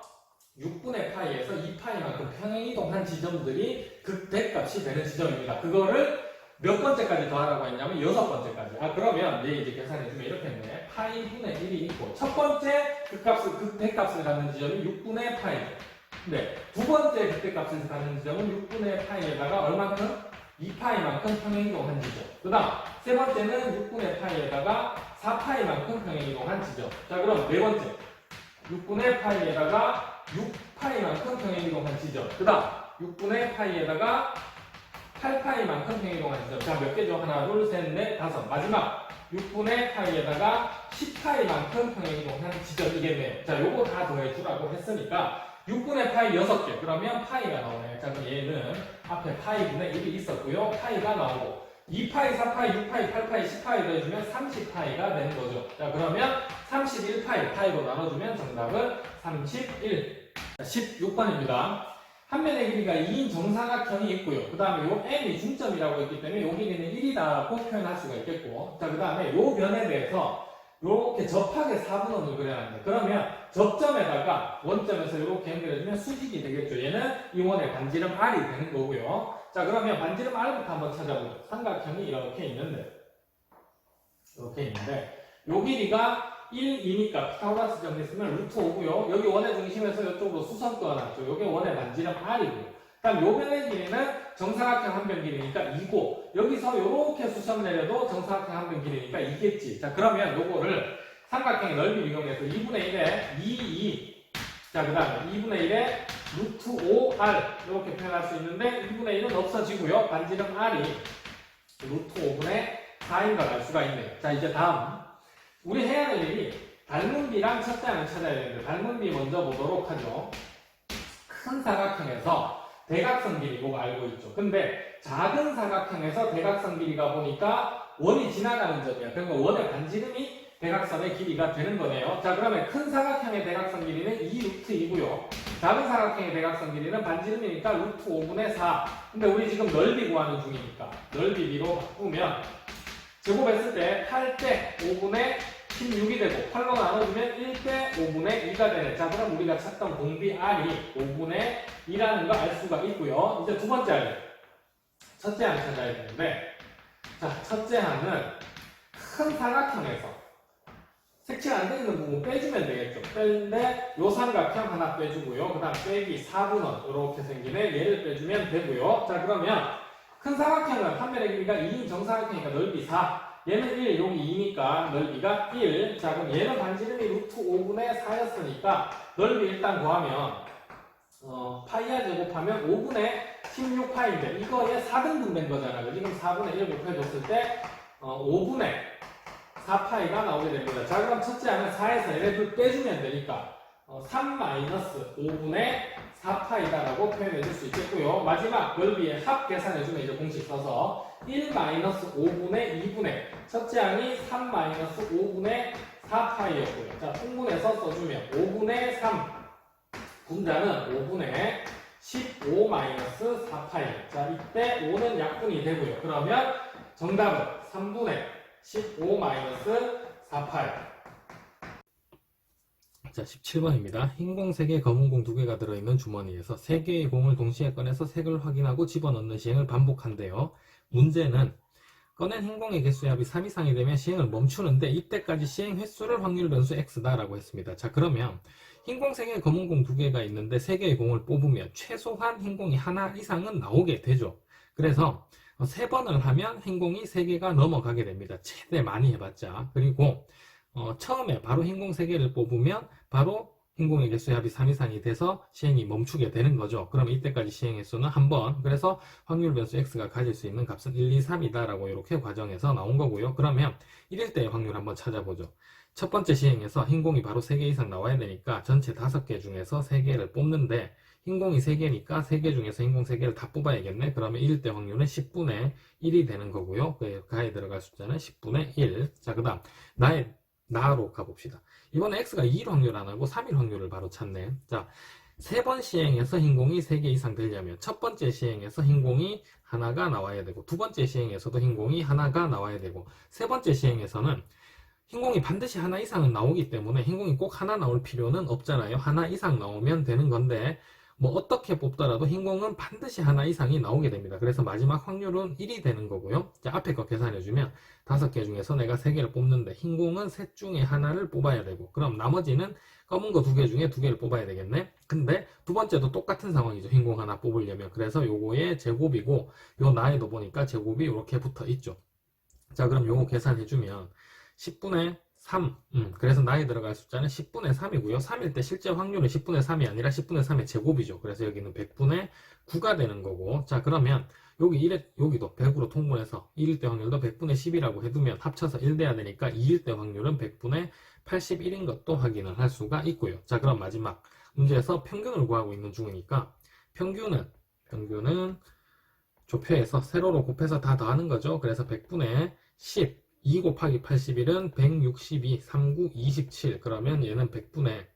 6분의 파이에서 2파이만큼 평행이동한 지점들이 극대값이 되는 지점입니다. 그거를 몇 번째까지 더하라고 했냐면 6번째까지. 아, 그러면 얘 이제 계산해주면 이렇게 했네. 파이분의 1이 있고 첫 번째 극대값을 갖는 지점이 6분의 파이죠. 근데 두 번째 극대값을 갖는 지점은 6분의 파이에다가 얼마큼? 2파이만큼 평행이동한 지점. 그 다음 세 번째는 6분의 파이에다가 4파이만큼 평행이동한 지점. 자, 그럼 네 번째 6분의 파이에다가 6파이만큼 평행이동한 지점. 그 다음 6분의 파이에다가 8파이만큼 평행이동한 지점. 자, 몇 개죠? 하나, 둘, 셋, 넷, 다섯. 마지막 6분의 파이에다가 10파이만큼 평행이동한 지점이겠네요. 자, 요거 다 더해주라고 했으니까 6분의 파이 6개. 그러면 파이가 나오네. 자, 그럼 얘는 앞에 파이분의 1이 있었고요. 파이가 나오고 2파이, 4파이, 6파이, 8파이, 10파이 더해주면 30파이가 되는 거죠. 자, 그러면 31파이, 파이로 나눠주면 정답은 31. 16번입니다. 한 면의 길이가 2인 정사각형이 있고요. 그 다음에 요 m이 중점이라고 했기 때문에 요 길이는 1이다라고 표현할 수가 있겠고, 자, 그 다음에 요 변에 대해서 이렇게 접하게 4분원을 그려놨는데, 그러면 접점에다가 원점에서 이렇게 연결해주면 수직이 되겠죠. 얘는 이 원의 반지름 R이 되는 거고요. 자, 그러면 반지름 R부터 한번 찾아보죠. 삼각형이 이렇게 있는데 요 길이가 1, 2니까 피타고라스 정리 쓰면 루트 5고요. 여기 원의 중심에서 이쪽으로 수선 그어놨죠. 요게 원의 반지름 R이고요. 그다음 요 변의 길이는 정사각형 한 변 길이니까 2고, 여기서 요렇게 수선 내려도 정사각형 한 변 길이니까 2겠지. 자, 그러면 요거를 삼각형의 넓이를 이용해서 2분의 1에 2, 자, 그 다음에 2분의 1에 루트 5R 이렇게 표현할 수 있는데 2분의 1은 없어지고요. 반지름 R이 루트 5분의 4인 걸 알 수가 있네요. 자, 이제 다음 우리 해야 할 일이 닮은 비랑 첫째 항을 찾아야 되는데, 닮은 비 먼저 보도록 하죠. 큰 사각형에서 대각선 길이 뭐가 알고 있죠. 근데 작은 사각형에서 대각선 길이가 보니까 원이 지나가는 점이야. 그러니까 원의 반지름이 대각선의 길이가 되는 거네요. 자, 그러면 큰 사각형의 대각선 길이는 2 루트 2고요. 작은 사각형의 대각선 길이는 반지름이니까 루트 5분의 4. 근데 우리 지금 넓이 구하는 중이니까 넓이 비로 바꾸면 제곱했을 때 8대 5분의 16이 되고 8로 나눠주면 1대 5분의 2가 되네. 자, 그럼 우리가 찾던 공비 R이 5분의 2라는 걸 알 수가 있고요. 이제 두 번째 항, 첫째 항 찾아야 되는데, 자, 첫째 항은 큰 사각형에서 색칠 안 돼 있는 부분 빼주면 되겠죠. 빼는데 요 삼각형 하나 빼주고요. 그 다음 빼기 4분원 이렇게 생기네. 얘를 빼주면 되고요. 자, 그러면 큰 사각형은 한 면의 길이가 2인 정사각형이니까 넓이 4. 얘는 1, 여기 2니까 넓이가 1. 자, 그럼 얘는 반지름이 루트 5분의 4였으니까 넓이 일단 구하면 파이야 제곱하면 5분의 16파인데 이거에 4등분 된 거잖아요. 지금 4분의 1 곱해줬을 때 5분의 4파이가 나오게 됩니다. 자, 그럼 첫째 항은 4에서 얘를 빼주면 되니까 3-5분의 4파이다라고 표현해줄 수 있겠고요. 마지막 넓이의 합 계산해주면 이제 공식 써서 1-5분의 2분의 첫째 항이 3-5분의 4파이였고요. 자, 통분해서 써주면 5분의 3 분자는 5분의 15-4파이. 자, 이때 5는 약분이 되고요. 그러면 정답은 3분의 15-4파이. 자, 17번입니다. 흰 공 3개, 검은 공 2개가 들어있는 주머니에서 3개의 공을 동시에 꺼내서 색을 확인하고 집어넣는 시행을 반복한대요. 문제는 꺼낸 흰 공의 개수의 합이 3 이상이 되면 시행을 멈추는데 이때까지 시행 횟수를 확률 변수 x다라고 했습니다. 자, 그러면 흰 공 3개, 검은 공 2개가 있는데 3개의 공을 뽑으면 최소한 흰 공이 하나 이상은 나오게 되죠. 그래서 3번을 하면 흰 공이 3개가 넘어가게 됩니다. 최대 많이 해봤자. 그리고 처음에 바로 흰공 3개를 뽑으면 바로 흰공의 개수의 합이 3 이상이 돼서 시행이 멈추게 되는 거죠. 그럼 이때까지 시행 횟수는 한 번, 그래서 확률 변수 x가 가질 수 있는 값은 1, 2, 3이다 라고 이렇게 과정에서 나온 거고요. 그러면 1일 때의 확률 한번 찾아보죠. 첫 번째 시행에서 흰공이 바로 3개 이상 나와야 되니까 전체 5개 중에서 3개를 뽑는데 흰공이 3개니까 3개 중에서 흰공 3개를 다 뽑아야겠네. 그러면 1일 때 확률은 10분의 1이 되는 거고요. 그 가에 들어갈 숫자는 10분의 1. 자, 그 다음 나로 가봅시다. 이번에 x가 2일 확률 안 하고 3일 확률을 바로 찾네. 자, 세 번 시행해서 흰공이 3개 이상 되려면 첫 번째 시행에서 흰공이 하나가 나와야 되고 두 번째 시행에서도 흰공이 하나가 나와야 되고 세 번째 시행에서는 흰공이 반드시 하나 이상은 나오기 때문에 흰공이 꼭 하나 나올 필요는 없잖아요. 하나 이상 나오면 되는 건데 뭐 어떻게 뽑더라도 흰공은 반드시 하나 이상이 나오게 됩니다. 그래서 마지막 확률은 1이 되는 거고요. 자, 앞에 거 계산해주면 5개 중에서 내가 3개를 뽑는데 흰공은 셋 중에 하나를 뽑아야 되고 그럼 나머지는 검은 거 2개 중에 2개를 뽑아야 되겠네. 근데 두 번째도 똑같은 상황이죠. 흰공 하나 뽑으려면. 그래서 요거의 제곱이고 요 나에도 보니까 제곱이 이렇게 붙어 있죠. 자, 그럼 요거 계산해주면 10분의 3. 그래서 나에 들어갈 숫자는 10분의 3이고요. 3일 때 실제 확률은 10분의 3이 아니라 10분의 3의 제곱이죠. 그래서 여기는 100분의 9가 되는 거고. 자, 그러면 여기도 100으로 통분해서 1일 때 확률도 100분의 10이라고 해두면 합쳐서 1 돼야 되니까 2일 때 확률은 100분의 81인 것도 확인을 할 수가 있고요. 자, 그럼 마지막 문제에서 평균을 구하고 있는 중이니까 평균은 조표해서 세로로 곱해서 다 더하는 거죠. 그래서 100분의 10 2 곱하기 81은 162, 39, 27. 그러면 얘는 100분의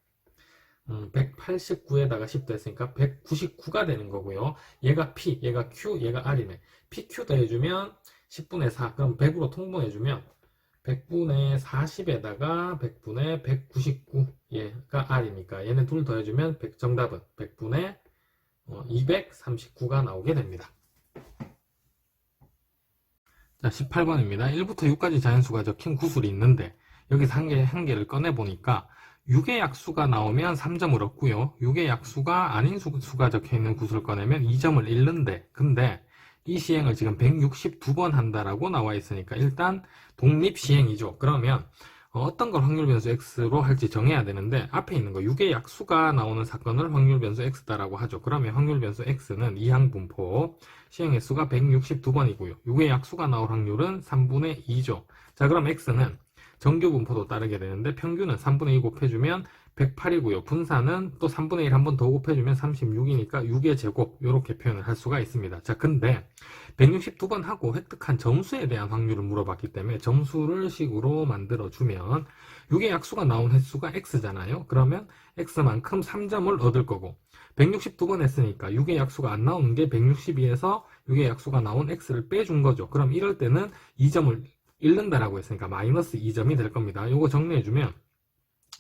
108 89에다가 10 했으니까 199가 되는 거고요. 얘가 P, 얘가 Q, 얘가 R이네. PQ 더해주면 10분의 4. 그럼 100으로 통분해주면 100분의 40에다가 100분의 199. 얘가 R이니까 얘네 둘 더해주면 정답은 100분의 239가 나오게 됩니다. 자, 18번입니다. 1부터 6까지 자연수가 적힌 구술이 있는데 여기서 한 개를 꺼내보니까 6의 약수가 나오면 3점을 얻고요. 6의 약수가 아닌 수가 적혀있는 구술을 꺼내면 2점을 잃는데, 근데 이 시행을 지금 162번 한다라고 나와 있으니까 일단 독립시행이죠. 그러면 어떤 걸 확률 변수 x로 할지 정해야 되는데 앞에 있는 거 6의 약수가 나오는 사건을 확률 변수 x다라고 하죠. 그러면 확률 변수 x는 이항분포 시행 횟수가 162번이고요. 6의 약수가 나올 확률은 3분의 2죠. 자, 그럼 x는 정규 분포도 따르게 되는데 평균은 3분의 2 곱해주면 108이고요. 분산은 또 3분의 1 한 번 더 곱해주면 36이니까 6의 제곱 이렇게 표현을 할 수가 있습니다. 자, 근데 162번 하고 획득한 점수에 대한 확률을 물어봤기 때문에 점수를 식으로 만들어주면 6의 약수가 나온 횟수가 x잖아요. 그러면 x만큼 3점을 얻을 거고 162번 했으니까 6의 약수가 안 나오는 게 162에서 6의 약수가 나온 x를 빼준 거죠. 그럼 이럴 때는 2점을 잃는다라고 했으니까 마이너스 2점이 될 겁니다. 요거 정리해주면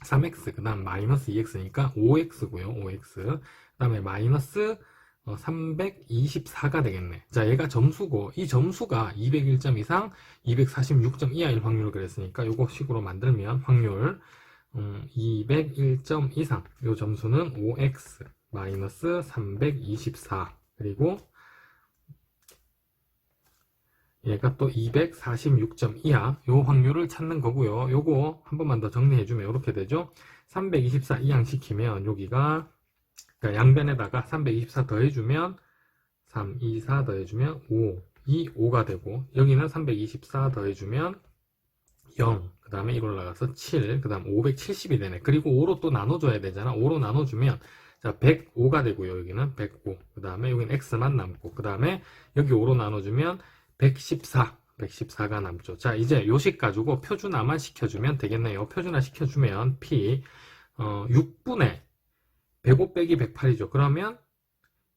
3x 그 다음 마이너스 2x니까 5x고요. 5x 그 다음에 마이너스 324가 되겠네. 자, 얘가 점수고 이 점수가 201점 이상 246점 이하일 확률을 그랬으니까 요거 식으로 만들면 확률 201점 이상 요 점수는 5x 마이너스 324 그리고 얘가 또 246점 이하 요 확률을 찾는 거고요. 요거 한 번만 더 정리해주면 이렇게 되죠. 324 이항시키면 여기가 그러니까 양변에다가 324 더해주면 3, 2, 4 더해주면 5, 2, 5가 되고 여기는 324 더해주면 0, 그 다음에 이걸 나가서 7, 그 다음 570이 되네. 그리고 5로 또 나눠줘야 되잖아. 5로 나눠주면 자 105가 되고요. 여기는 105, 그 다음에 여기는 x만 남고 그 다음에 여기 5로 나눠주면 114가 남죠. 자, 이제 요식 가지고 표준화만 시켜주면 되겠네요. 표준화 시켜주면 P 6분의 105 빼기 108이죠. 그러면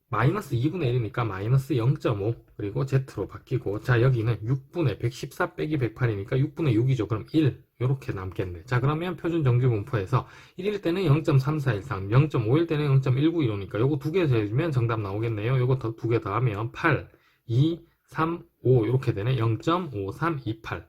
마이너스 2분의 1이니까 마이너스 0.5 그리고 Z로 바뀌고 자 여기는 6분의 114 빼기 108이니까 6분의 6이죠. 그럼 1 이렇게 남겠네. 자 그러면 표준 정규 분포에서 1일 때는 0.3413 0.5일 때는 0.19 이러니까 요거 두 개 더해주면 정답 나오겠네요. 요거 두 개 더하면 8, 2, 3, 5 이렇게 되네. 0.5328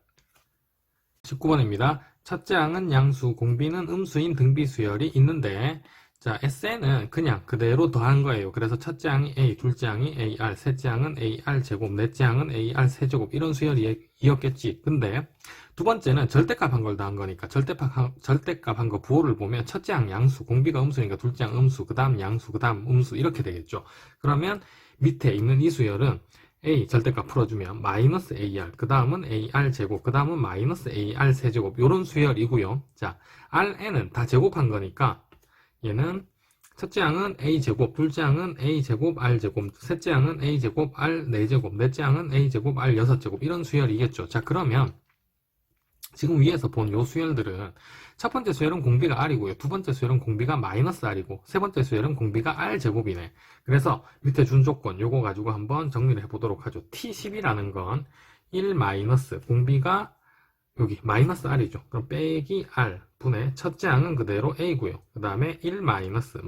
19번입니다. 첫째 항은 양수, 공비는 음수인 등비수열이 있는데 자, SN은 그냥 그대로 더한 거예요. 그래서 첫째 항이 A, 둘째 항이 AR, 셋째 항은 AR 제곱, 넷째 항은 AR 세제곱 이런 수열이었겠지. 근데 두 번째는 절대값 한 걸 더한 거니까 절대값 한 거 부호를 보면 첫째 항 양수, 공비가 음수니까 둘째 항 음수, 그 다음 양수, 그 다음 음수 이렇게 되겠죠. 그러면 밑에 있는 이 수열은 A 절대값 풀어주면 마이너스 AR, 그 다음은 AR 제곱, 그 다음은 마이너스 AR 세제곱 이런 수열이고요. 자, RN은 다 제곱한 거니까 얘는 첫째 항은 A제곱, 둘째 항은 A제곱, R제곱, 셋째 항은 A제곱, R 4제곱, 넷째 항은 A제곱, R 6제곱 이런 수열이겠죠. 자, 그러면 지금 위에서 본 요 수열들은 첫 번째 수열은 공비가 R이고요. 두 번째 수열은 공비가 마이너스 R이고 세 번째 수열은 공비가 R제곱이네. 그래서 밑에 준 조건 요거 가지고 한번 정리를 해보도록 하죠. T10이라는 건 1 마이너스 공비가 여기 마이너스 R이죠. 그럼 빼기 R 분의 첫째 항은 그대로 A고요. 그 다음에 1 마이너스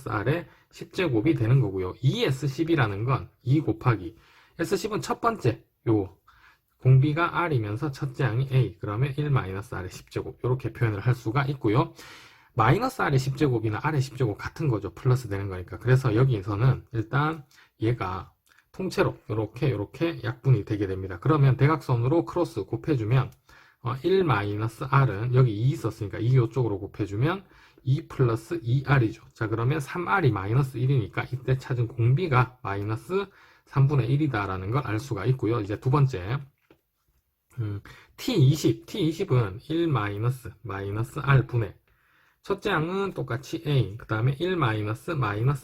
R의 10제곱이 되는 거고요. 2S10이라는 건 2 곱하기 S10은 첫 번째 요 공비가 R이면서 첫째 항이 A 그러면 1 마이너스 R의 10제곱 이렇게 표현을 할 수가 있고요. 마이너스 R의 10제곱이나 R의 10제곱 같은 거죠. 플러스 되는 거니까. 그래서 여기서는 일단 얘가 통째로 이렇게 약분이 되게 됩니다. 그러면 대각선으로 크로스 곱해주면 1-R은 여기 2 있었으니까 2 이쪽으로 곱해주면 2 플러스 2R이죠. 자, 그러면 3R이 마이너스 1이니까 이때 찾은 공비가 마이너스 3분의 1이다 라는 걸 알 수가 있고요. 이제 두 번째 T20은 1 마이너스 R 분의 첫째 항은 똑같이 A 그 다음에 1 마이너스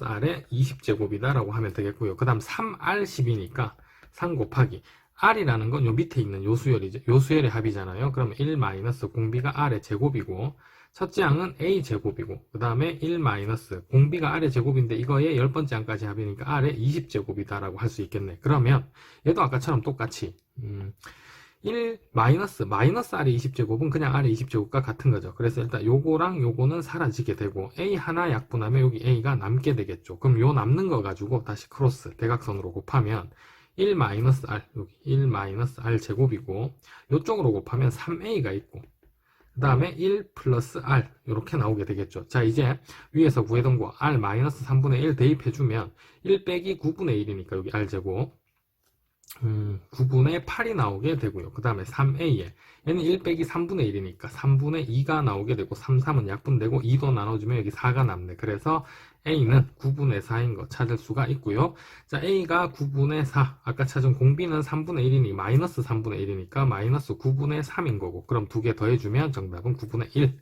R의 20제곱이다 라고 하면 되겠고요. 그 다음 3R10이니까 3 곱하기 R이라는 건 요 밑에 있는 요 수열이죠. 요 수열의 합이잖아요. 그러면 1 마이너스 공비가 R의 제곱이고 첫째 항은 a 제곱이고 그 다음에 1 마이너스 공비가 r의 제곱인데 이거의 10번째 항까지 합이니까 r의 20제곱이다 라고 할 수 있겠네. 그러면 얘도 아까처럼 똑같이 1 마이너스 r의 20제곱은 그냥 r의 20제곱과 같은 거죠. 그래서 일단 요거랑 요거는 사라지게 되고 a 하나 약분하면 여기 a가 남게 되겠죠. 그럼 요 남는 거 가지고 다시 크로스 대각선으로 곱하면 1 마이너스 r 여기 1 마이너스 r 제곱이고 요쪽으로 곱하면 3a가 있고 그 다음에 1 플러스 r 이렇게 나오게 되겠죠. 자, 이제 위에서 구해둔 거 r 마이너스 3분의 1 대입해주면 1 빼기 9분의 1이니까 여기 r 제곱 9분의 8이 나오게 되고요. 그 다음에 3a에 얘는 1 빼기 3분의 1이니까 3분의 2가 나오게 되고 3, 3은 약분되고 2도 나눠주면 여기 4가 남네. 그래서 a는 9분의 4인 거 찾을 수가 있고요. 자, a가 9분의 4 아까 찾은 공비는 3분의 1이니 마이너스 3분의 1이니까 마이너스 9분의 3인 거고 그럼 두 개 더해주면 정답은 9분의 1.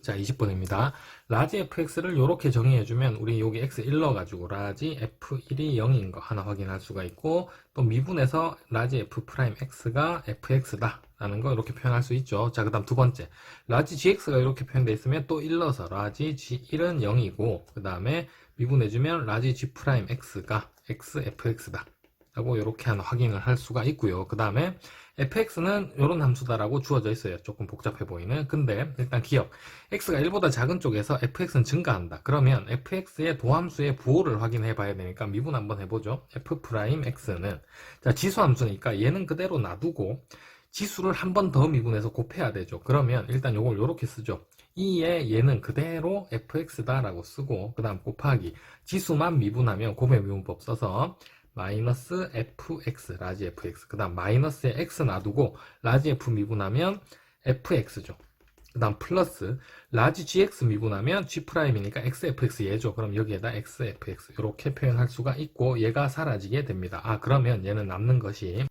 자, 20번입니다. 라지 fx를 이렇게 정의해주면 우리 여기 x 1 넣어가지고 라지 f1이 0인 거 하나 확인할 수가 있고 또 미분해서 라지 f 프라임 x가 fx다 라는 거 이렇게 표현할 수 있죠. 자, 그 다음 두 번째 라지 gx가 이렇게 표현되어 있으면 또 1 넣어서 라지 g1은 0이고 그 다음에 미분해주면 라지 g 프라임 x가 x fx다 라고 이렇게 하나 확인을 할 수가 있고요. 그 다음에 fx는 이런 함수다라고 주어져 있어요. 조금 복잡해 보이는. 근데 일단 기억. x가 1보다 작은 쪽에서 fx는 증가한다. 그러면 fx의 도함수의 부호를 확인해 봐야 되니까 미분 한번 해보죠. f'x는 자, 지수 함수니까 얘는 그대로 놔두고 지수를 한 번 더 미분해서 곱해야 되죠. 그러면 일단 요걸 요렇게 쓰죠. 2에 얘는 그대로 fx다라고 쓰고 그 다음 곱하기 지수만 미분하면 곱의 미분법 써서 마이너스 fx, 라지 fx. 그 다음 마이너스에 x 놔두고 라지 f 미분하면 fx죠. 그 다음 플러스 라지 gx 미분하면 g'이니까 xfx 얘죠. 그럼 여기에다 xfx 이렇게 표현할 수가 있고 얘가 사라지게 됩니다. 아, 그러면 얘는 남는 것이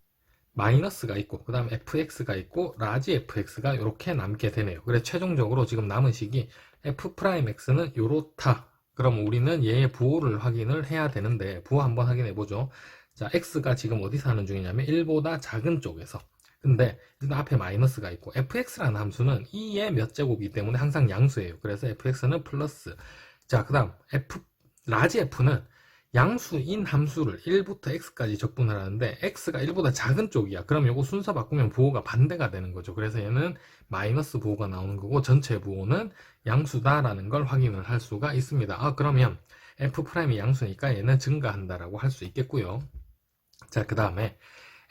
마이너스가 있고 그 다음 fx가 있고 라지 fx가 이렇게 남게 되네요. 그래서 최종적으로 지금 남은 식이 f'x는 요렇다. 그럼 우리는 얘의 부호를 확인을 해야 되는데 부호 한번 확인해 보죠. 자, x가 지금 어디서 하는 중이냐면 1보다 작은 쪽에서. 근데 일단 앞에 마이너스가 있고 fx라는 함수는 2의 몇 제곱이기 때문에 항상 양수예요. 그래서 fx는 플러스. 자, 그 다음 라지 f는 양수인 함수를 1부터 x까지 적분하라는데 x가 1보다 작은 쪽이야. 그럼 요거 순서 바꾸면 부호가 반대가 되는 거죠. 그래서 얘는 마이너스 부호가 나오는 거고 전체 부호는 양수다라는 걸 확인을 할 수가 있습니다. 아, 그러면 f'이 양수니까 얘는 증가한다라고 할 수 있겠고요. 자, 그 다음에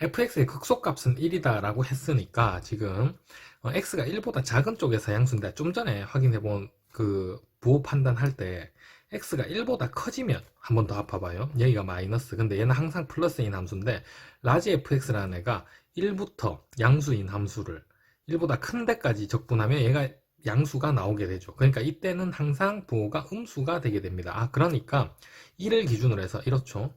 fx의 극소값은 1이다 라고 했으니까 지금 x가 1보다 작은 쪽에서 양수인데 좀 전에 확인해본 그 부호 판단할 때 x가 1보다 커지면 한 번 더 합해봐요. 여기가 마이너스. 근데 얘는 항상 플러스인 함수인데 라지 fx라는 애가 1부터 양수인 함수를 1보다 큰 데까지 적분하면 얘가 양수가 나오게 되죠. 그러니까 이때는 항상 부호가 음수가 되게 됩니다. 아, 그러니까 1을 기준으로 해서 이렇죠.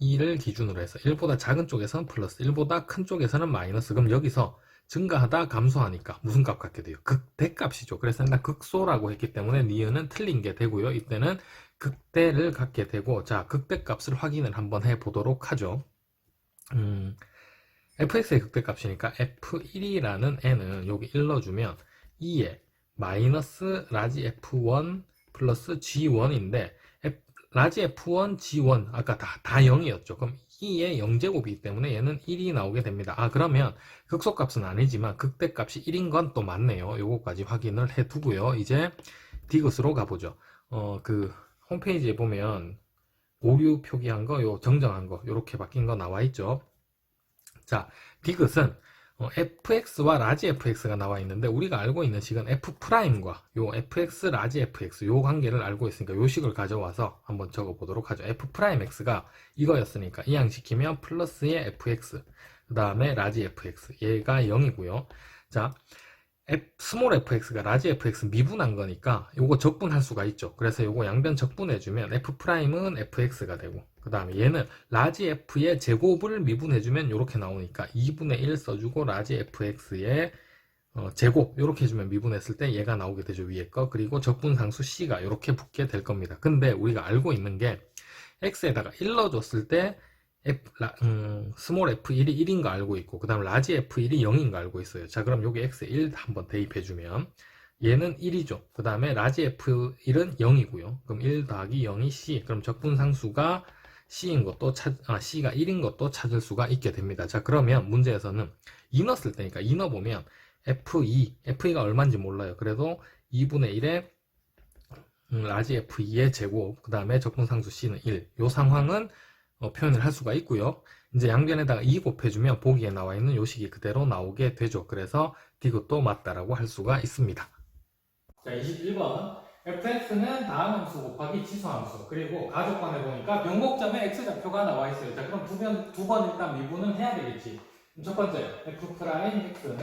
2를 기준으로 해서 1보다 작은 쪽에서는 플러스, 1보다 큰 쪽에서는 마이너스. 그럼 여기서 증가하다 감소하니까 무슨 값 갖게 돼요? 극대값이죠. 그래서 일단 극소라고 했기 때문에 니은은 틀린 게 되고요. 이때는 극대를 갖게 되고, 자, 극대값을 확인을 한번 해보도록 하죠. fx의 극대값이니까 f1이라는 n은 여기 1 넣어주면 2에 마이너스 라지 f1 플러스 g1인데 라지 f1, g1 아까 다 0이었죠. 그럼 2의 0제곱이기 때문에 얘는 1이 나오게 됩니다. 아, 그러면 극소값은 아니지만 극대값이 1인 건 또 맞네요. 요거까지 확인을 해 두고요. 이제 디귿으로 가보죠. 그 홈페이지에 보면 오류 표기한 거, 요 정정한 거 요렇게 바뀐 거 나와 있죠. 자, 디귿은 fx와 라지 fx가 나와 있는데 우리가 알고 있는 식은 f'과 요 fx 라지 fx 요 관계를 알고 있으니까 요 식을 가져와서 한번 적어 보도록 하죠. f'x가 이거였으니까 이항시키면 플러스의 fx 그 다음에 라지 fx 얘가 0이고요. 자, 스몰 fx가 라지 fx 미분한 거니까 요거 적분할 수가 있죠. 그래서 요거 양변 적분해주면 f'은 fx가 되고 그 다음에 얘는 라지 f의 제곱을 미분해주면 요렇게 나오니까 2분의 1 써주고 라지 fx의 제곱 요렇게 해주면 미분했을 때 얘가 나오게 되죠. 위에 거. 그리고 적분상수 c가 요렇게 붙게 될 겁니다. 근데 우리가 알고 있는 게 x에다가 1 넣어줬을 때 스몰 f1이 1인 거 알고 있고 그 다음 라지 f1이 0인 거 알고 있어요. 자, 그럼 여기 x1 한번 대입해주면 얘는 1이죠. 그 다음에 라지 F1은 0이고요. 그럼 1 더하기 0이 C. 그럼 적분상수가 C인 것도 C가 1인 것도 찾을 수가 있게 됩니다. 자, 그러면 문제에서는 2 넣었을 때니까 2 넣어보면 F2가 얼마인지 몰라요. 그래도 2분의 1에 라지 F2의 제곱, 그 다음에 적분상수 C는 1. 이 상황은 표현을 할 수가 있고요. 이제 양변에다가 2 곱해주면 보기에 나와 있는 요 식이 그대로 나오게 되죠. 그래서 D것도 맞다라고 할 수가 있습니다. 자, 21번. fx는 다음 함수 곱하기 지수함수. 그리고 가족관에 보니까 변곡점에 x좌표가 나와 있어요. 자, 그럼 두 번 일단 미분은 해야 되겠지. 그럼 첫 번째, f'x는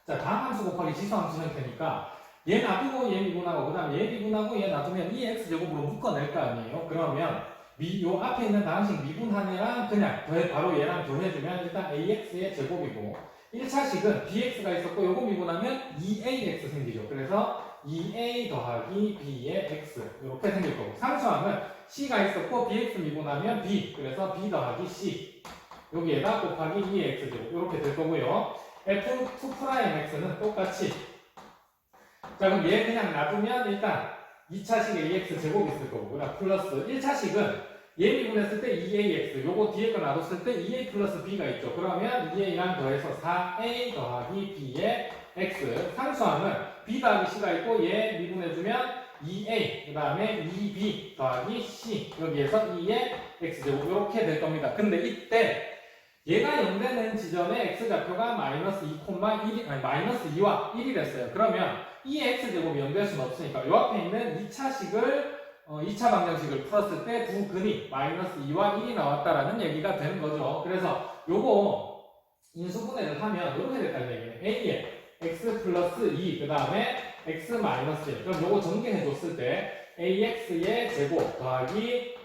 자, 다음 함수 곱하기 지수함수 형태니까 얘 놔두고 얘 미분하고 그 다음 얘 미분하고 얘 놔두면 이 x제곱으로 묶어낼 거 아니에요. 그러면 요 앞에 있는 다항식 미분한 애랑 그냥 바로 얘랑 더해주면 일단 ax의 제곱이고 1차식은 bx가 있었고 요거 미분하면 2ax 생기죠. 그래서 2a 더하기 b의 x 이렇게 생길 거고 상수함은 c가 있었고 bx 미분하면 b 그래서 b 더하기 c 여기에다 곱하기 2x제곱 이렇게 될 거고요. f2'x는 똑같이 자 그럼 얘 그냥 놔두면 일단 2차식에 2x 제곱 있을 거고 그다음 플러스 1차식은 얘 미분했을 때 2ax 요거 뒤에 거 놔뒀을 때 2a 플러스 b가 있죠. 그러면 2a랑 더해서 4a 더하기 b의 x 상수함은 b 더하기 c가 있고 얘 미분해주면 2a 그 다음에 2b 더하기 c 여기에서 2의 x제곱 이렇게 될 겁니다. 근데 이때 얘가 0되는 지점에 x좌표가 마이너스 2,1이 아니 마이너스 2와 1이 됐어요. 그러면 이 x제곱이 0될 수는 없으니까 요 앞에 있는 2차식을 2차 방정식을 풀었을 때 두 근이 마이너스 2와 1이 나왔다라는 얘기가 되는 거죠. 그래서 요거 인수분해를 하면 이렇게 됐다는 얘기네. a에 x 플러스 2, 그 다음에 x 마이너스 1. 그럼 요거 전개해 줬을 때 ax의 제곱 더하기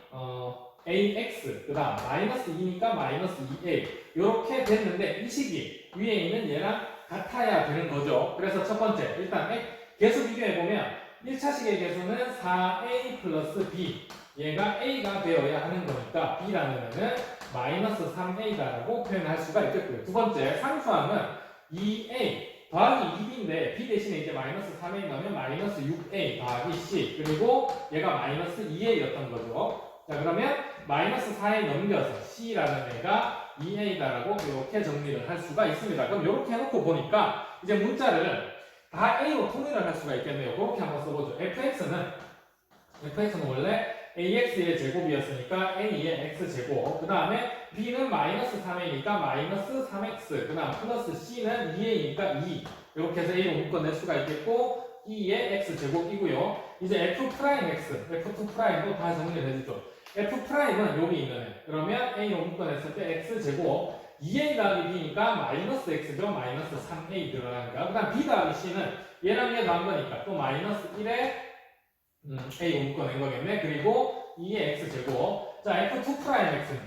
ax, 그 다음 마이너스 2니까 마이너스 2a. 요렇게 됐는데 이 식이 위에 있는 얘랑 같아야 되는 거죠. 그래서 첫 번째, 일단 개수 비교해보면 1차식의 개수는 4a 플러스 b 얘가 a가 되어야 하는 거니까 b라는 애는 마이너스 3a다라고 표현할 수가 있겠고요. 두 번째 상수함은 2a 더하기 2b인데 b 대신에 이제 마이너스 3a 넣으면 마이너스 6a 더하기 c 그리고 얘가 마이너스 2a였던 거죠. 자 그러면 마이너스 4에 넘겨서 c라는 애가 2a다라고 이렇게 정리를 할 수가 있습니다. 그럼 이렇게 해놓고 보니까 이제 문자를 다 A로 통일을 할 수가 있겠네요. 그렇게 한번 써보죠. fx는 원래 ax의 제곱이었으니까 a의 x제곱 그 다음에 b는 마이너스 3a니까 마이너스 3x 그 다음 플러스 c는 2a니까 2 이렇게 해서 a로 묶어낼 수가 있겠고 2의 x제곱이고요. 이제 f'(x), f2'도 다 정리를 해주죠. f'은 여기 있는 애. 그러면 a로 묶어냈을 때 x제곱 2a 더하기 b니까 마이너스 x죠. 마이너스 3a 들어가니까. 그 다음 b 더하기 c는 얘랑 얘 나온 거니까 또 마이너스 1에 a로 묶어낸 거겠네. 그리고 2의 x제곱. 자, f2'x는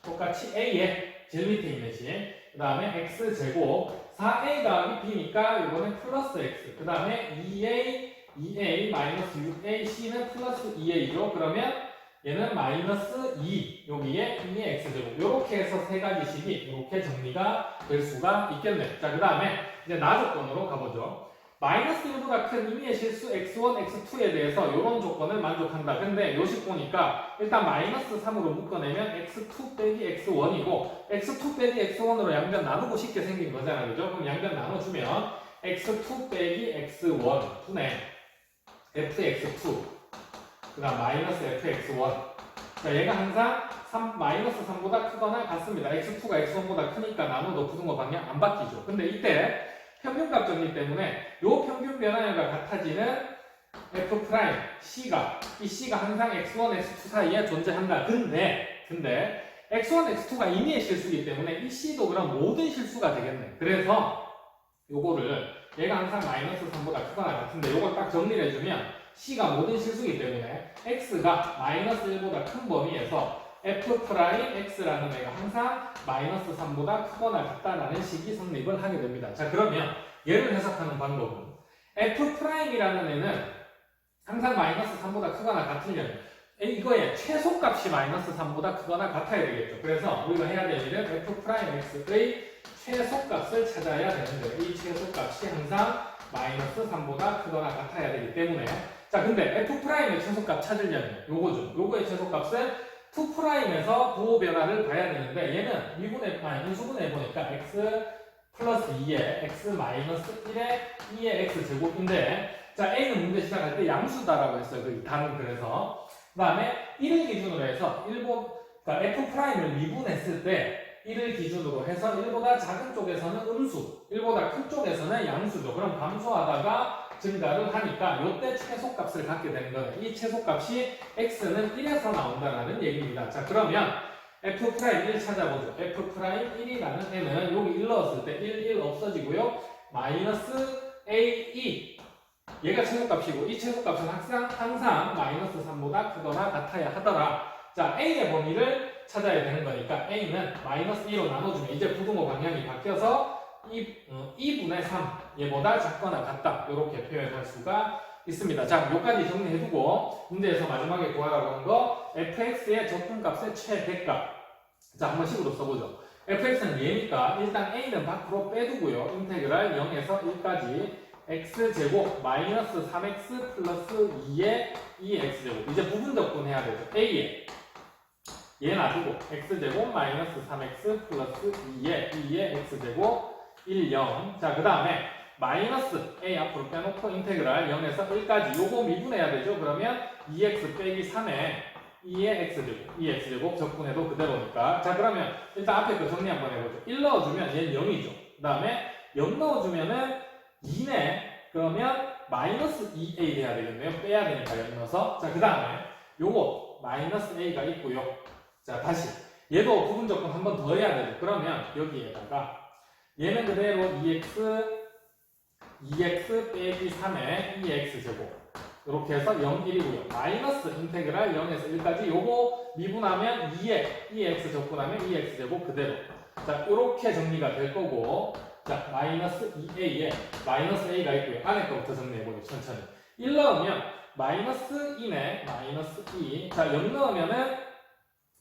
똑같이 a에 제일 밑에 있는 식. 그 다음에 x제곱 4a 더하기 b니까 이거는 플러스 x. 그 다음에 2a 마이너스 6a c는 플러스 2a죠. 그러면 얘는 마이너스 2 여기에 2의 x제곱 이렇게 해서 세 가지식이 이렇게 정리가 될 수가 있겠네요. 자 그 다음에 이제 나 조건으로 가보죠. 마이너스 1보다 큰 임의의 실수 x1, x2에 대해서 이런 조건을 만족한다. 근데 요식 보니까 일단 마이너스 3으로 묶어내면 x2 빼기 x1이고 x2 빼기 x1으로 양변 나누고 쉽게 생긴 거잖아요. 그죠? 그럼 양변 나눠주면 x2 빼기 x1 분의 fx2 그 다음 마이너스 fx1 자 얘가 항상 마이너스 3보다 크거나 같습니다. x2가 x1보다 크니까 나눠도 부등호 방향 안 바뀌죠. 근데 이때 평균값 정리 때문에 요 평균 변화율과 같아지는 f' c가 이 c가 항상 x1, x2 사이에 존재한다. 근데 x1, x2가 임의의 실수이기 때문에 이 c도 그럼 모든 실수가 되겠네. 그래서 요거를 얘가 항상 마이너스 3보다 크거나 같은데 요걸 딱 정리를 해주면 c가 모든 실수이기 때문에 x가 마이너스 1보다 큰 범위에서 f'x라는 애가 항상 마이너스 3보다 크거나 같다라는 식이 성립을 하게 됩니다. 자 그러면 얘를 해석하는 방법은 f'이라는 애는 항상 마이너스 3보다 크거나 같으려면 이거의 최소값이 마이너스 3보다 크거나 같아야 되겠죠. 그래서 우리가 해야 될 일은 f'x의 최소값을 찾아야 되는데 이 최소값이 항상 마이너스 3보다 크거나 같아야 되기 때문에 자 근데 F'의 최소값 찾으려면 요거죠. 요거의 최소값은 2'에서 부호 변화를 봐야 되는데 얘는 인수분해 보니까 x 플러스 2에 x 마이너스 1에 2의 x 제곱인데 자 a는 문제 시작할 때 양수다라고 했어요. 그 단은 그래서 그 다음에 1을 기준으로 해서 그러니까 F'을 미분했을 때 1을 기준으로 해서 1보다 작은 쪽에서는 음수, 1보다 큰 쪽에서는 양수죠. 그럼 감소하다가 증가를 하니까 이때 최소값을 갖게 되는 거예요. 이 최소값이 x는 1에서 나온다는 얘기입니다. 자 그러면 F'1 찾아보죠. F'1이라는 애는 여기 1 넣었을 때 1 없어지고요. 마이너스 A2 얘가 최소값이고 이 최소값은 항상 마이너스 3보다 크거나 같아야 하더라. 자 A의 범위를 찾아야 되는 거니까 A는 마이너스 2로 나눠주면 이제 부등호 방향이 바뀌어서 2분의 3 얘보다 작거나 같다 이렇게 표현할 수가 있습니다. 자 여기까지 정리해두고 문제에서 마지막에 구하라고 하는 거 fx의 적분값의 최대값 자 한번 식으로 써보죠. fx는 얘니까 일단 a는 밖으로 빼두고요. 인테그랄 0에서 1까지 x제곱 마이너스 3x 플러스 2의 2x제곱 이제 부분적분 해야 되죠. a에 얘 놔두고 x제곱 마이너스 3x 플러스 2의 x제곱 1, 0. 자, 그 다음에 마이너스 a 앞으로 빼놓고 인테그랄 0에서 1까지 요거 미분해야 되죠. 그러면 2x 빼기 3에 2의 x제곱, 2x제곱 적분해도 그대로니까. 자, 그러면 일단 앞에 거 정리 한번 해보죠. 1 넣어주면 얘는 0이죠. 그 다음에 0 넣어주면은 2네. 그러면 마이너스 2a 돼야 되겠네요. 빼야 되니까 0 넣어서. 자, 그 다음에 요거 마이너스 a가 있고요. 자, 다시 얘도 부분적분 한 번 더 해야 되죠. 그러면 여기에다가 얘는 그대로 2x 빼기 3의 2x제곱 이렇게 해서 0, 1이고요. 마이너스 인테그랄 0에서 1까지 요거 미분하면 2x 적분하면 2x제곱 그대로 자 이렇게 정리가 될 거고 자 마이너스 2a에 마이너스 a가 있고요. 안에 거부터 정리해보죠. 천천히 1 넣으면 마이너스 2네 마이너스 2 자 0 넣으면은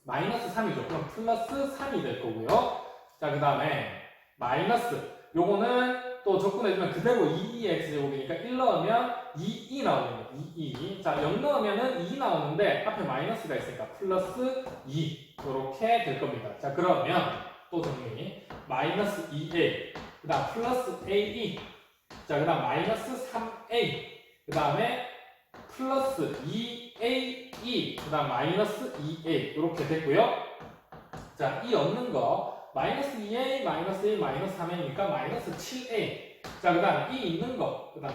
마이너스 3이죠. 그럼 플러스 3이 될 거고요. 자 그 다음에 마이너스 요거는 또 적분해주면 그대로 2x제곱이니까 1 넣으면 2 나오네요. 2 자 0 넣으면은 2 나오는데 앞에 마이너스가 있으니까 플러스 2 이렇게 될 겁니다. 자 그러면 또 정리 마이너스 2a 그 다음 플러스 a2 자 그 다음 마이너스 3a 그 다음에 플러스 2a2 그 다음 마이너스 2a 이렇게 됐고요. 자 이 없는 거 마이너스 2a, 마이너스 1, 마이너스 3a니까 마이너스 7a. 자, 그 다음 이 있는 거. 그 다음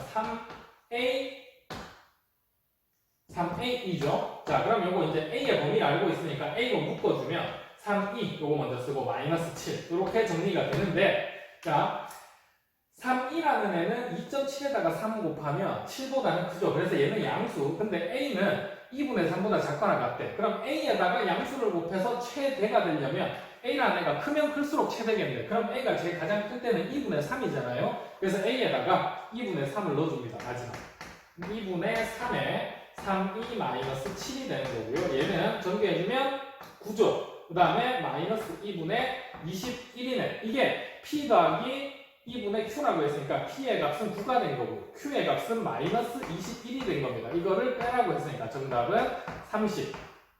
3a이죠. 자, 그럼 요거 이제 a의 범위를 알고 있으니까 a로 묶어주면 3e 요거 먼저 쓰고 마이너스 7. 이렇게 정리가 되는데, 자, 3이라는 애는 2.7에다가 3 곱하면 7보다는 크죠. 그래서 얘는 양수. 근데 a는 2분의 3보다 작거나 같대. 그럼 a에다가 양수를 곱해서 최대가 되려면 a라는 애가 크면 클수록 최대겠네. 그럼 a가 제일 가장 클 때는 2분의 3이잖아요. 그래서 a에다가 2분의 3을 넣어줍니다. 마지막. 2분의 3에 3e 마이너스 7이 되는 거고요. 얘는 전개해주면 9죠. 그 다음에 마이너스 2분의 21이네. 이게 p 더하기 2분의 q라고 했으니까 p의 값은 9가 된 거고 q의 값은 마이너스 21이 된 겁니다. 이거를 빼라고 했으니까 정답은 30.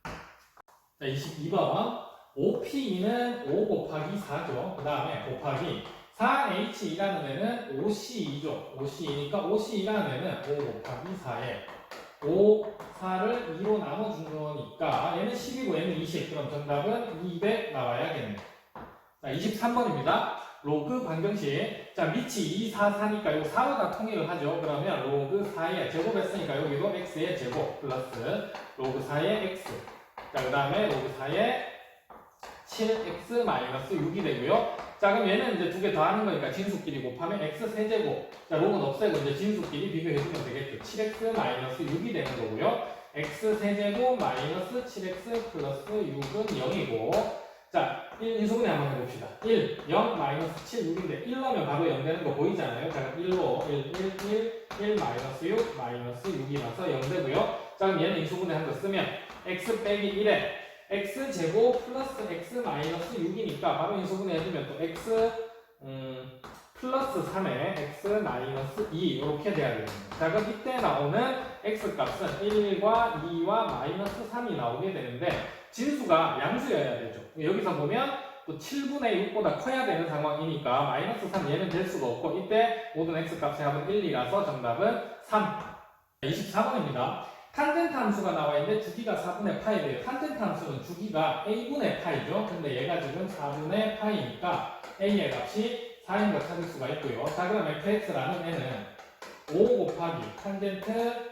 자, 22번. 5P는 5 곱하기 4죠. 그 다음에 곱하기 4H이라는 애는 5C2죠. 5C2니까 5C2라는 애는 5 곱하기 4에 5, 4를 2로 나눠준 거니까 얘는 10이고 얘는 20. 그럼 정답은 200 나와야겠네. 자, 23번입니다. 로그 방정식. 자, 밑이 2, 4, 4니까 요 4로 다 통일을 하죠. 그러면 로그 4의 제곱했으니까 여기도 x의 제곱 플러스 로그 4의 x. 자, 그 다음에 로그 4의 7x-6이 되고요. 자, 그럼 얘는 이제 두 개 더하는 거니까 진수끼리 곱하면 x 세제곱. 자, 로그는 없애고 이제 진수끼리 비교해주면 되겠죠. 7x-6이 되는 거고요. x 세제곱 마이너스 7x 플러스 6은 0이고. 자, 1 인수분해 한번 해봅시다. 1, 0, 마이너스 7, 6인데 1 넣으면 바로 0 되는 거 보이잖아요. 자, 그럼 1로 1 마이너스 6, 마이너스 6이라서 0 되고요. 자, 그럼 얘는 인수분해 한 거 쓰면 x 빼기 1에 x제곱 플러스 x 마이너스 6이니까 바로 인수분해 해주면 또 x 플러스 3에 x 마이너스 2 이렇게 돼야 됩니다. 자, 그럼 이때 나오는 x 값은 1과 2와 마이너스 3이 나오게 되는데 진수가 양수여야 되죠. 여기서 보면 또 7분의 6보다 커야 되는 상황이니까 마이너스 3 얘는 될 수가 없고 이때 모든 x 값의 합은 1이라서 정답은 3. 24번입니다. 탄젠트 함수가 나와 있는데 주기가 4분의 파이래요. 탄젠트 함수는 주기가 a분의 파이죠. 근데 얘가 지금 4분의 파이니까 a의 값이 4인 걸 찾을 수가 있고요. 자, 그럼 fx라는 애는 5 곱하기 탄젠트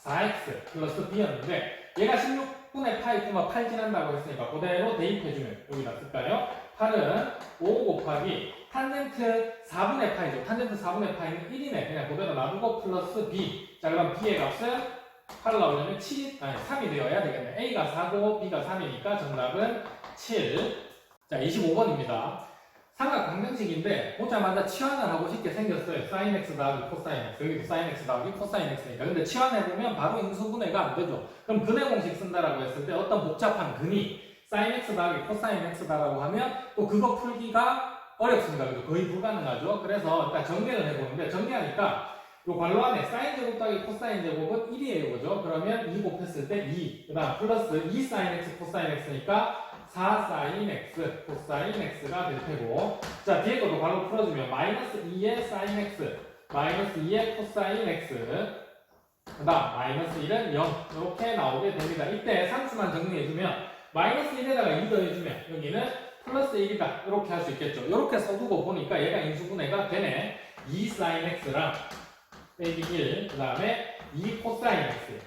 4x 플러스 b였는데 얘가 16분의 파이, 8 지난다고 했으니까 그대로 대입해주면 여기다 쓸까요? 8은 5 곱하기 탄젠트 4분의 파이죠. 탄젠트 4분의 파이는 1이네. 그냥 그대로 놔두고 플러스 b. 자, 그럼 b의 값은 8 나오려면 3이 되어야 되겠네. a가 4고 b가 3이니까 정답은 7. 자, 25번입니다. 삼각 방정식인데 보자마자 치환을 하고 싶게 생겼어요. sin x 더하기 cosine x. 여기도 sin x 더하기 cosine x니까. 근데 치환해보면 바로 인수분해가 안 되죠. 그럼 근해 공식 쓴다라고 했을 때 어떤 복잡한 근이 sin x 더하기 cosine x다라고 하면 또 그거 풀기가 어렵습니다. 그죠? 거의 불가능하죠. 그래서 일단 전개를 해보는데 전개하니까 이 괄호 안에 sin 제곱 더하기 cosine 제곱은 1이에요. 그죠? 그러면 2 곱했을 때 2. 그 다음 플러스 2 sin x cosine x니까 4 sin x cosine x가 될 테고, 자, 뒤에 것도 바로 풀어주면 마이너스 2의 sin x 마이너스 2의 cosine x 그 다음 마이너스 1은 0 이렇게 나오게 됩니다. 이때 상수만 정리해주면 마이너스 1에다가 2 더해주면 여기는 플러스 1이다 이렇게 할 수 있겠죠. 이렇게 써두고 보니까 얘가 인수분해가 되네. 2 sin x랑 빼기 1 그 다음에 2 cosine x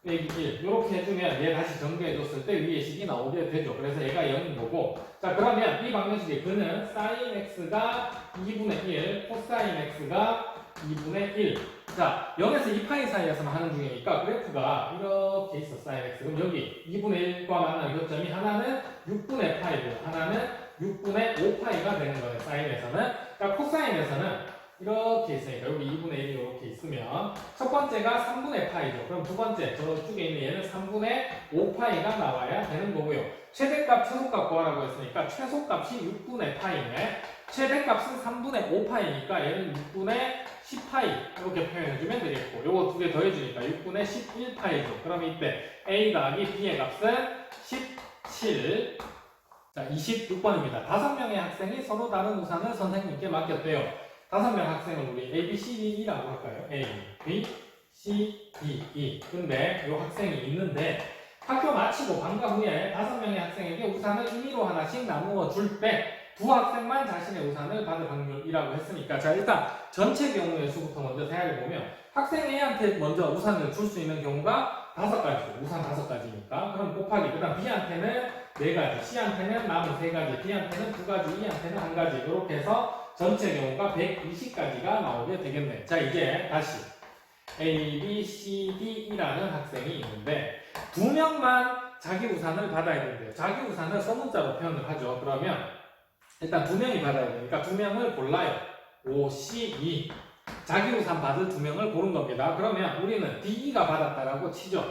빼기 1 이렇게 해주면 얘 다시 정리해줬을 때 위에 식이 나오게 되죠. 그래서 얘가 0인 거고, 자, 그러면 이 방정식의 근은 sin x가 2분의 1 cosine x가 2분의 1. 자, 0에서 2파이 사이에서만 하는 중이니까 그래프가 이렇게 있어. sin x. 그럼 여기 2분의 1과 만나는 교점이 하나는 6분의 파이고 하나는 6분의 5파이가 되는 거예요. sin에서는. 자, cosine에서는 이렇게 있으니까 여기 2분의 1이 이렇게 있으면 첫 번째가 3분의 파이죠. 그럼 두 번째 저쪽에 있는 얘는 3분의 5파이가 나와야 되는 거고요. 최대값, 최소값 구하라고 했으니까 최소값이 6분의 파이네. 최대값은 3분의 5파이니까 얘는 6분의 10파이 이렇게 표현해주면 되겠고, 요거 두 개 더해주니까 6분의 11파이죠. 그럼 이때 a 더하기 b의 값은 17. 자, 26번입니다. 5명의 학생이 서로 다른 우산을 선생님께 맡겼대요. 5명 학생을 우리 A, B, C, D라고 할까요? A, B, C, D, E. 근데 이 학생이 있는데 학교 마치고 방과 후에 5명의 학생에게 우산을 임의로 하나씩 나누어 줄 때 두 학생만 자신의 우산을 받을 확률이라고 했으니까, 자, 일단 전체 경우의 수부터 먼저 생각해 보면 학생 A한테 먼저 우산을 줄 수 있는 경우가 5가지죠. 우산 5가지니까. 그럼 곱하기, 그 다음 B한테는 4가지, C한테는 남은 3가지, D한테는 2가지, E한테는 1가지 이렇게 해서 전체 경우가 120가지가 나오게 되겠네. 자, 이제 다시 A, B, C, D라는 학생이 있는데 2명만 자기 우산을 받아야 되는데요. 자기 우산을 소문자로 표현을 하죠. 그러면 일단 2명이 받아야 되니까 2명을 골라요. O, C, E. 자기 우산 받을 2명을 고른 겁니다. 그러면 우리는 D가 받았다라고 치죠.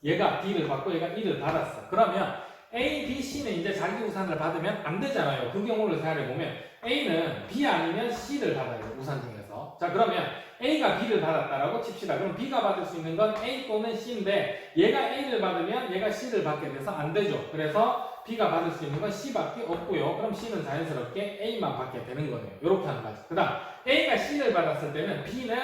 얘가 D를 받고 얘가 E를 받았어. 그러면 A, B, C는 이제 자기 우산을 받으면 안 되잖아요. 그 경우를 생각해보면 A는 B 아니면 C를 받아야 돼요. 우산 중에서. 자, 그러면 A가 B를 받았다라고 칩시다. 그럼 B가 받을 수 있는 건 A 또는 C인데 얘가 A를 받으면 얘가 C를 받게 돼서 안 되죠. 그래서 B가 받을 수 있는 건 C밖에 없고요. 그럼 C는 자연스럽게 A만 받게 되는 거네요. 이렇게 하는 거죠. 그 다음 A가 C를 받았을 때는 B는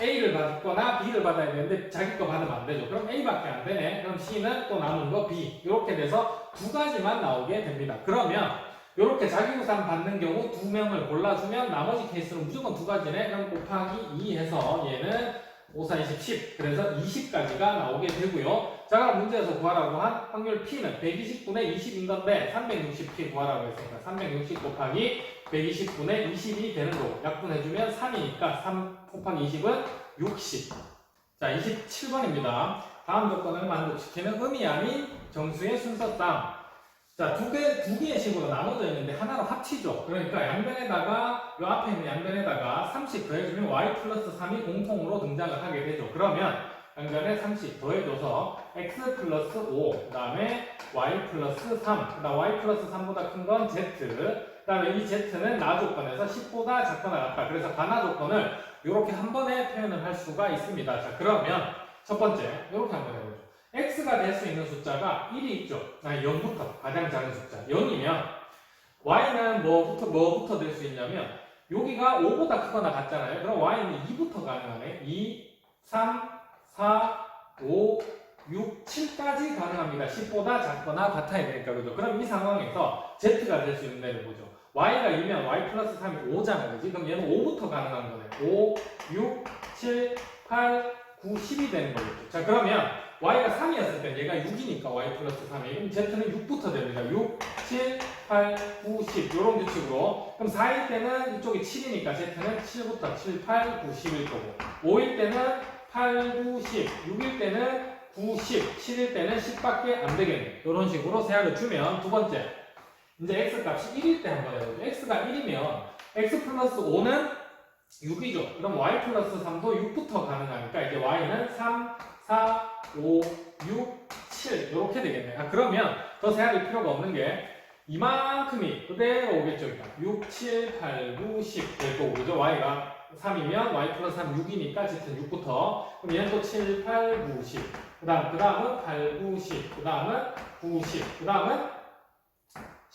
A를 받거나 B를 받아야 되는데 자기 거 받으면 안 되죠. 그럼 A밖에 안 되네. 그럼 C는 또 남은 거 B. 이렇게 돼서 2가지만 나오게 됩니다. 그러면 이렇게 자기 우산 받는 경우 2명을 골라주면 나머지 케이스는 무조건 2가지네. 그럼 곱하기 2 해서 얘는 5, 4, 20, 10. 그래서 20가지가 나오게 되고요. 자, 그럼 문제에서 구하라고 한 확률 P는 120분의 20인 건데 360P 구하라고 했으니까 360 곱하기 120분의 20이 되는 거고 약분해주면 3이니까 3 곱하기 20은 60. 자, 27번입니다. 다음 조건을 만족시키는 음이 아닌 정수의 순서상. 자, 두 개의 식으로 나눠져 있는데 하나로 합치죠. 그러니까 양변에다가 이 앞에 있는 양변에다가 30 더해주면 y 플러스 3이 공통으로 등장을 하게 되죠. 그러면 양변에 30 더해줘서 x 플러스 5, 그 다음에 y 플러스 3, 그 다음 y 플러스 3보다 큰 건 z, 그 다음에 이 z는 나 조건에서 10보다 작거나 같다. 그래서 가나 조건을 이렇게 한 번에 표현을 할 수가 있습니다. 자, 그러면 첫 번째 이렇게 한번 해보죠. x가 될 수 있는 숫자가 1이 있죠. 아니 0부터 가장 작은 숫자 0이면 y는 뭐부터 될 수 있냐면 여기가 5보다 크거나 같잖아요. 그럼 y는 2부터 가능하네. 2, 3, 4, 5, 6, 7까지 가능합니다. 10보다 작거나 같아야 되니까 그죠? 그럼 이 상황에서 z가 될 수 있는 애를 보죠. y가 2면 y 플러스 3이 5잖아. 그지? 그럼 얘는 5부터 가능한 거네. 5, 6, 7, 8, 9, 10이 되는 거겠죠. 자, 그러면 y가 3이었을 때 얘가 6이니까 y 플러스 3이 그럼 z는 6부터 됩니다. 6, 7, 8, 9, 10 이런 규칙으로 그럼 4일 때는 이쪽이 7이니까 z는 7부터 7, 8, 9, 10일 거고 5일 때는 8, 9, 10 6일 때는 9, 10 7일 때는 10밖에 안 되겠네. 이런 식으로 세알을 주면 두 번째 이제 x 값이 1일 때 한번 해보죠. x가 1이면 x 플러스 5는 6이죠. 그럼 y 플러스 3도 6부터 가능하니까 이제 y는 3, 4, 5, 6, 7 이렇게 되겠네. 아, 그러면 더 세알일 필요가 없는 게 이만큼이 그대로 오겠죠. 그러니까 6, 7, 8, 9, 10 될 거고 그죠? y가 3이면 y 플러스 3 6이니까 z는 6부터 그럼 얘는 또 7, 8, 9, 10 그 다음은 8, 9, 10 그 다음은 9, 10 그 다음은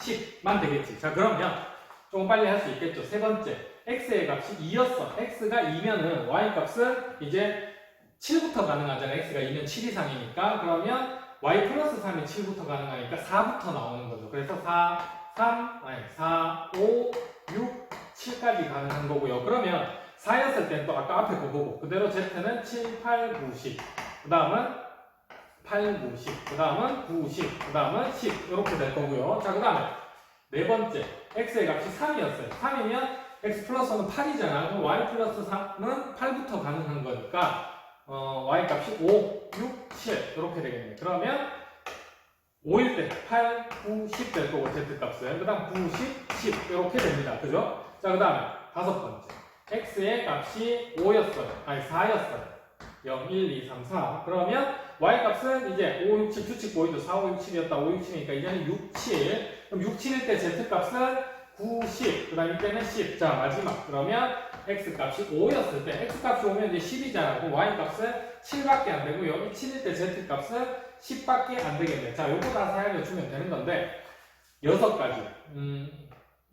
10만 되겠지. 자, 그러면 조금 빨리 할 수 있겠죠. 세 번째 x의 값이 2였어. x가 2면은 y 값은 이제 7부터 가능하잖아. x가 2면 7 이상이니까 그러면 y 플러스 3이 7부터 가능하니까 4부터 나오는 거죠. 그래서 4, 5, 6, 7까지 가능한 거고요. 그러면 4였을 땐 또 아까 앞에 거 보고 그대로 z는 7, 8, 9, 10 그 다음은 8, 9, 10 그 다음은 9, 10 그 다음은 10 이렇게 될 거고요. 자, 그 다음에 네 번째 x의 값이 3이었어요. 3이면 x 플러스는 8이잖아. 그럼 y 플러스 3은 8부터 가능한 거니까 y 값이 5, 6, 7 이렇게 되겠네. 그러면 5일 때 8, 9, 10 될 거고 z 값은 그 다음 9, 10, 10 이렇게 됩니다. 그죠? 자, 그 다음에 다섯 번째 x의 값이 5였어요. 아니 4였어요. 0, 1, 2, 3, 4 그러면 y 값은 이제 5, 6, 7 규칙 보이죠? 4, 5, 6, 7이었다 5, 6, 7이니까 이제는 6, 7 그럼 6, 7일 때 z 값은 9, 10 그 다음 이때는 10 자, 마지막 그러면 x 값이 5였을 때 x 값이 5면 이제 10이잖아. 그럼 y 값은 7밖에 안 되고요. 7일 때 z 값은 10밖에 안 되겠네. 자, 요거 다 사용해 주면 되는 건데 6가지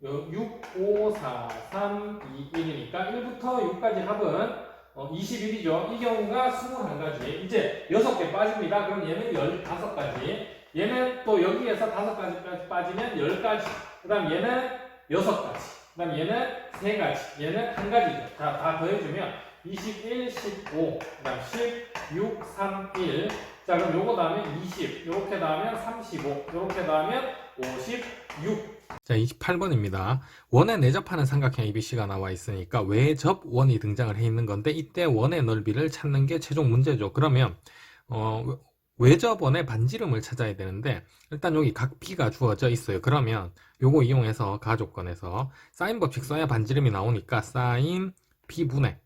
6, 5, 4, 3, 2, 1이니까 1부터 6까지 합은 21이죠. 이 경우가 21가지. 이제 6개 빠집니다. 그럼 얘는 15가지. 얘는 또 여기에서 5가지까지 빠지면 10가지. 그 다음 얘는 6가지. 그 다음 얘는 3가지. 얘는 1가지죠. 자, 다 더해주면 21, 15, 그 다음 10, 6, 3, 1. 자, 그럼 요거 다음에 20, 요렇게 다음에 35, 요렇게 다음에 56. 자, 28번입니다. 원에 내접하는 삼각형 ABC가 나와 있으니까 외접원이 등장을 해 있는 건데 이때 원의 넓이를 찾는 게 최종 문제죠. 그러면 외접원의 반지름을 찾아야 되는데 일단 여기 각 B가 주어져 있어요. 그러면 요거 이용해서 가조건에서 사인 법칙 써야 반지름이 나오니까 사인 B분의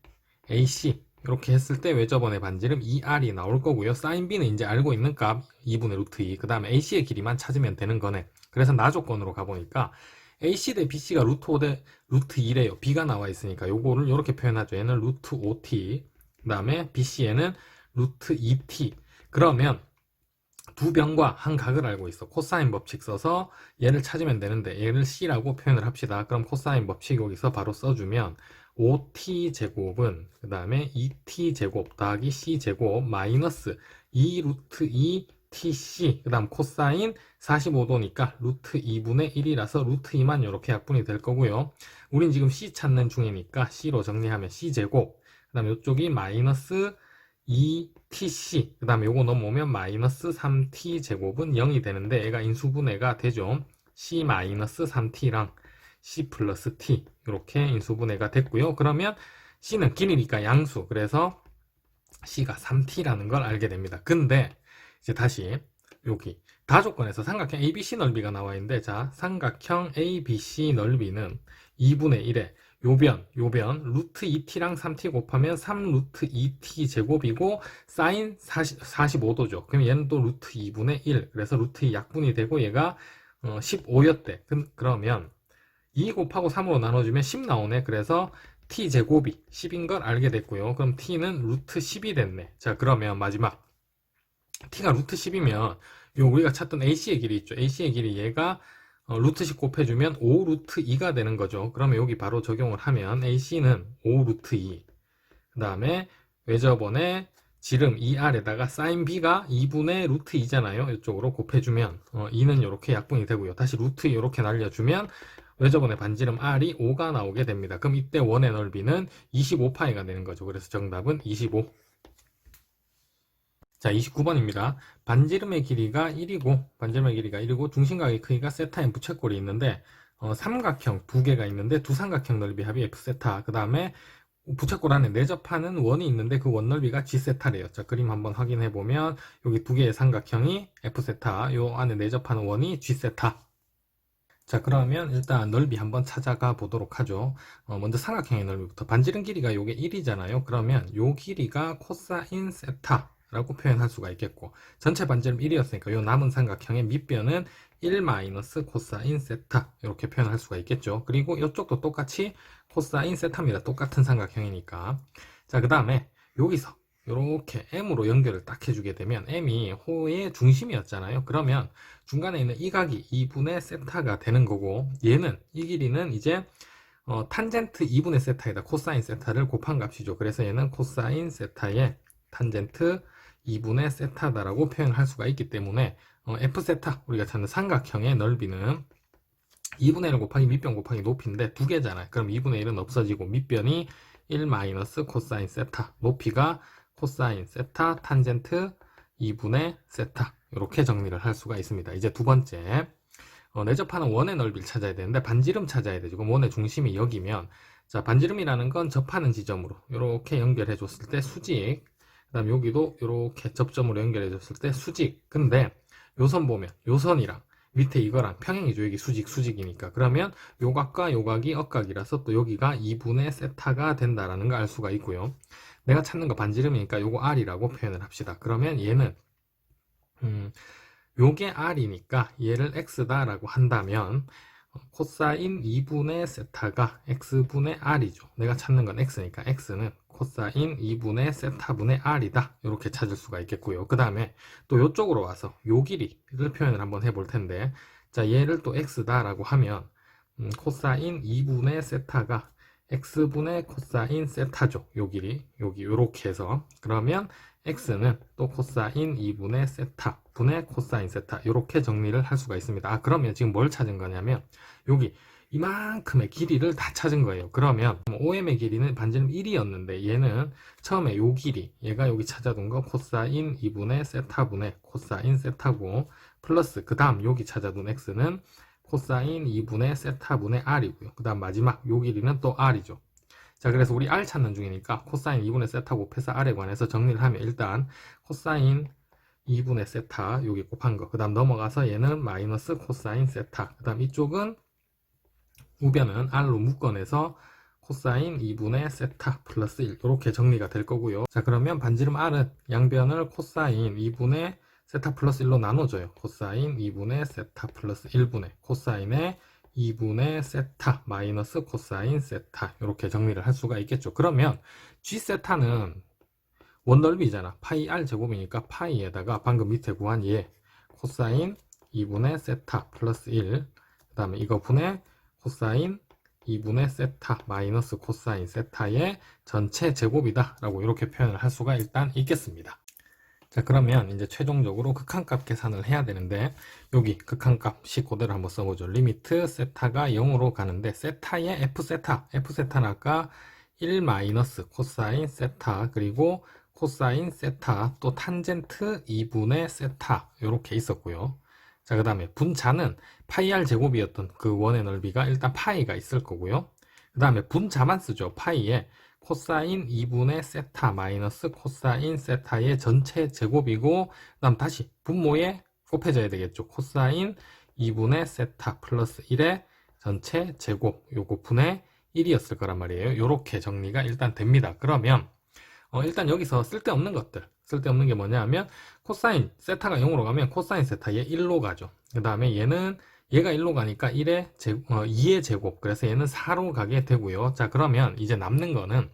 AC 이렇게 했을 때 외접원의 반지름 2R이 나올 거고요. 사인 B는 이제 알고 있는 값 2분의 루트 2 그 다음에 AC의 길이만 찾으면 되는 거네. 그래서 나조건으로 가보니까 AC 대 BC가 루트 5 대 루트 2래요. B가 나와 있으니까 요거를 이렇게 표현하죠. 얘는 루트 5T 그 다음에 BC에는 루트 2T 그러면 두 변과 한 각을 알고 있어. 코사인 법칙 써서 얘를 찾으면 되는데 얘를 C라고 표현을 합시다. 그럼 코사인 법칙 여기서 바로 써주면 5T제곱은 그 다음에 2T제곱 더하기 C제곱 마이너스 2 루트 2 TC 그 다음 코사인 45도니까 루트 2분의 1이라서 루트 2만 이렇게 약분이 될 거고요. 우린 지금 C 찾는 중이니까 C로 정리하면 C제곱 그 다음 이쪽이 마이너스 2TC 그 다음에 요거 넘어오면 마이너스 3T제곱은 0이 되는데 얘가 인수분해가 되죠. C 마이너스 3T랑 C 플러스 T 이렇게 인수분해가 됐고요. 그러면 C는 길이니까 양수 그래서 C가 3T라는 걸 알게 됩니다. 근데 이제 다시 여기 다조건에서 삼각형 ABC 넓이가 나와 있는데 자 삼각형 ABC 넓이는 2분의 1에 요변 루트 2t랑 3t 곱하면 3 루트 2t 제곱이고 사인 45도죠. 그럼 얘는 또 루트 2분의 1 그래서 루트 2 약분이 되고 얘가 15였대. 그러면 2 곱하고 3으로 나눠주면 10 나오네. 그래서 t제곱이 10인 걸 알게 됐고요. 그럼 t는 루트 10이 됐네. 자, 그러면 마지막 t가 루트 10이면 요 우리가 찾던 AC의 길이 있죠. AC의 길이 얘가 루트 10 곱해주면 5 루트 2가 되는 거죠. 그러면 여기 바로 적용을 하면 AC는 5 루트 2. 그 다음에 외접원의 지름 2R에다가 사인 B가 2분의 루트 2잖아요. 이쪽으로 곱해주면 2는 이렇게 약분이 되고요. 다시 루트 2 이렇게 날려주면 외접원의 반지름 R이 5가 나오게 됩니다. 그럼 이때 원의 넓이는 25파이가 되는 거죠. 그래서 정답은 25. 자, 29번입니다. 반지름의 길이가 1이고 중심각의 크기가 세타인 부채꼴이 있는데 삼각형 두 개가 있는데 두 삼각형 넓이 합이 F세타. 그 다음에 부채꼴 안에 내접하는 원이 있는데 그 원 넓이가 G세타래요. 자, 그림 한번 확인해 보면 여기 두 개의 삼각형이 F세타, 요 안에 내접하는 원이 G세타. 자, 그러면 일단 넓이 한번 찾아가 보도록 하죠. 먼저 삼각형의 넓이부터. 반지름 길이가 요게 1이잖아요. 그러면 요 길이가 코사인 세타 라고 표현할 수가 있겠고, 전체 반지름 1이었으니까 요 남은 삼각형의 밑변은 1 마이너스 코사인 세타 이렇게 표현할 수가 있겠죠. 그리고 이쪽도 똑같이 코사인 세타입니다. 똑같은 삼각형이니까. 자, 그 다음에 여기서 이렇게 M으로 연결을 딱 해주게 되면 M이 호의 중심이었잖아요. 그러면 중간에 있는 이 각이 2분의 세타가 되는 거고, 얘는 이 길이는 이제 탄젠트 2분의 세타에다 코사인 세타를 곱한 값이죠. 그래서 얘는 코사인 세타의 탄젠트 2분의 세타다라고 표현할 수가 있기 때문에 F세타, 우리가 찾는 삼각형의 넓이는 2분의 1 곱하기 밑변 곱하기 높이인데 두 개잖아요. 그럼 2분의 1은 없어지고 밑변이 1 마이너스 코사인 세타, 높이가 코사인 세타 탄젠트 2분의 세타, 이렇게 정리를 할 수가 있습니다. 이제 두 번째, 내접하는 원의 넓이를 찾아야 되는데 반지름 찾아야 되죠. 그럼 원의 중심이 여기면, 자, 반지름이라는 건 접하는 지점으로 이렇게 연결해 줬을 때 수직, 그 다음 여기도 이렇게 접점으로 연결해 줬을 때 수직. 근데 요 선 보면 요 선이랑 밑에 이거랑 평행이죠. 여기 수직이니까. 그러면 요 각과 요 각이 억각이라서 또 여기가 2분의 세타가 된다라는 걸 알 수가 있고요. 내가 찾는 거 반지름이니까 요거 R이라고 표현을 합시다. 그러면 얘는 요게 R이니까 얘를 X다라고 한다면 코사인 2분의 세타가 X분의 R이죠. 내가 찾는 건 X니까 X는 코사인 2분의 세타분의 R이다. 이렇게 찾을 수가 있겠고요. 그 다음에 또 이쪽으로 와서 요 길이를 표현을 한번 해볼 텐데, 자, 얘를 또 X다라고 하면 코사인 2분의 세타가 X분의 코사인 세타죠. 요 길이, 여기 요렇게 해서, 그러면 X는 또 코사인 2분의 세타 분의 코사인 세타, 이렇게 정리를 할 수가 있습니다. 아, 그러면 지금 뭘 찾은 거냐면 여기 이만큼의 길이를 다 찾은 거예요. 그러면 OM의 길이는 반지름 1이었는데 얘는 처음에 요 길이, 얘가 여기 찾아둔 거 코사인 2분의 세타분의 코사인 세타고, 플러스 그 다음 여기 찾아둔 X는 코사인 2분의 세타분의 R이고요. 그 다음 마지막 요 길이는 또 R이죠. 자, 그래서 우리 R 찾는 중이니까 코사인 2분의 세타 곱해서 R에 관해서 정리를 하면, 일단 코사인 2분의 세타 여기 곱한 거, 그 다음 넘어가서 얘는 마이너스 코사인 세타, 그 다음 이쪽은 우변은 R로 묶어내서 코사인 2분의 세타 플러스 1, 이렇게 정리가 될 거고요. 자, 그러면 반지름 R은 양변을 코사인 2분의 세타 플러스 1로 나눠줘요. 코사인 2분의 세타 플러스 1분의 코사인의 2분의 세타 마이너스 코사인 세타, 이렇게 정리를 할 수가 있겠죠. 그러면 G세타는 원넓이잖아. 파이 R 제곱이니까 파이에다가 방금 밑에 구한 얘 코사인 2분의 세타 플러스 1, 그 다음에 이거 분의 코사인 2분의 세타 마이너스 코사인 세타의 전체 제곱이다 라고 이렇게 표현을 할 수가 일단 있겠습니다. 자, 그러면 이제 최종적으로 극한값 계산을 해야 되는데, 여기 극한값식 그대로 한번 써보죠. 리미트 세타가 0으로 가는데 세타의 F세타는 아까 1 마이너스 코사인 세타, 그리고 코사인 세타, 또 탄젠트 2분의 세타 이렇게 있었고요. 자, 그 다음에 분자는 파이 R 제곱이었던 그 원의 넓이가 일단 파이가 있을 거고요. 그 다음에 분자만 쓰죠. 파이에 코사인 2분의 세타 마이너스 코사인 세타의 전체 제곱이고, 그 다음 다시 분모에 곱해져야 되겠죠. 코사인 2분의 세타 플러스 1의 전체 제곱, 요거 분의 1이었을 거란 말이에요. 요렇게 정리가 일단 됩니다. 그러면 일단 여기서 쓸데없는 것들, 쓸데없는 게 뭐냐 하면 코사인 세타가 0으로 가면 코사인 세타의 1로 가죠. 그 다음에 얘는 얘가 1로 가니까 2의 제곱. 그래서 얘는 4로 가게 되고요. 자, 그러면 이제 남는 거는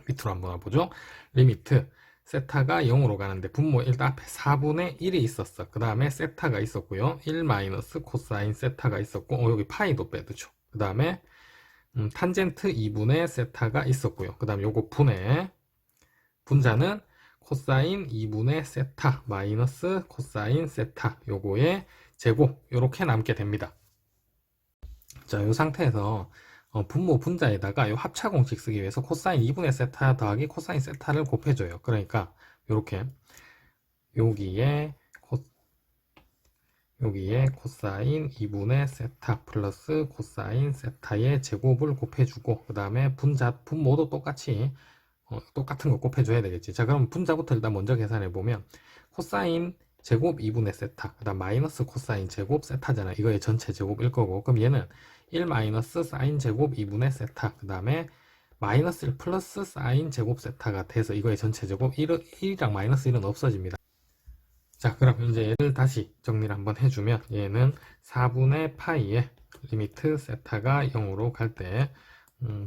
밑으로 한번 와보죠. 리미트 세타가 0으로 가는데 분모 일단 앞에 4분의 1이 있었어. 그 다음에 세타가 있었고요. 1 마이너스 코사인 세타가 있었고, 여기 파이도 빼두죠. 그 다음에 탄젠트 2분의 세타가 있었고요. 그 다음에 요거 분자는 코사인 2분의 세타 마이너스 코사인 세타 요거의 제곱 요렇게 남게 됩니다. 자, 요 상태에서 분모 분자에다가 요 합차 공식 쓰기 위해서 코사인 2분의 세타 더하기 코사인 세타를 곱해줘요. 그러니까 요렇게 여기에 코사인 2분의 세타 플러스 코사인 세타의 제곱을 곱해주고, 그 다음에 분모도 똑같은 거 곱해줘야 되겠지. 자, 그럼 분자부터 일단 먼저 계산해보면 코사인 제곱 2분의 세타, 그 다음 마이너스 코사인 제곱 세타잖아. 이거의 전체 제곱일 거고, 그럼 얘는 1 마이너스 사인 제곱 2분의 세타, 그 다음에 마이너스 1 플러스 사인 제곱 세타가 돼서 이거의 전체 제곱 1이랑 마이너스 1은 없어집니다. 자, 그럼 이제 얘를 다시 정리를 한번 해주면 얘는 4분의 파이에 리미트 세타가 0으로 갈 때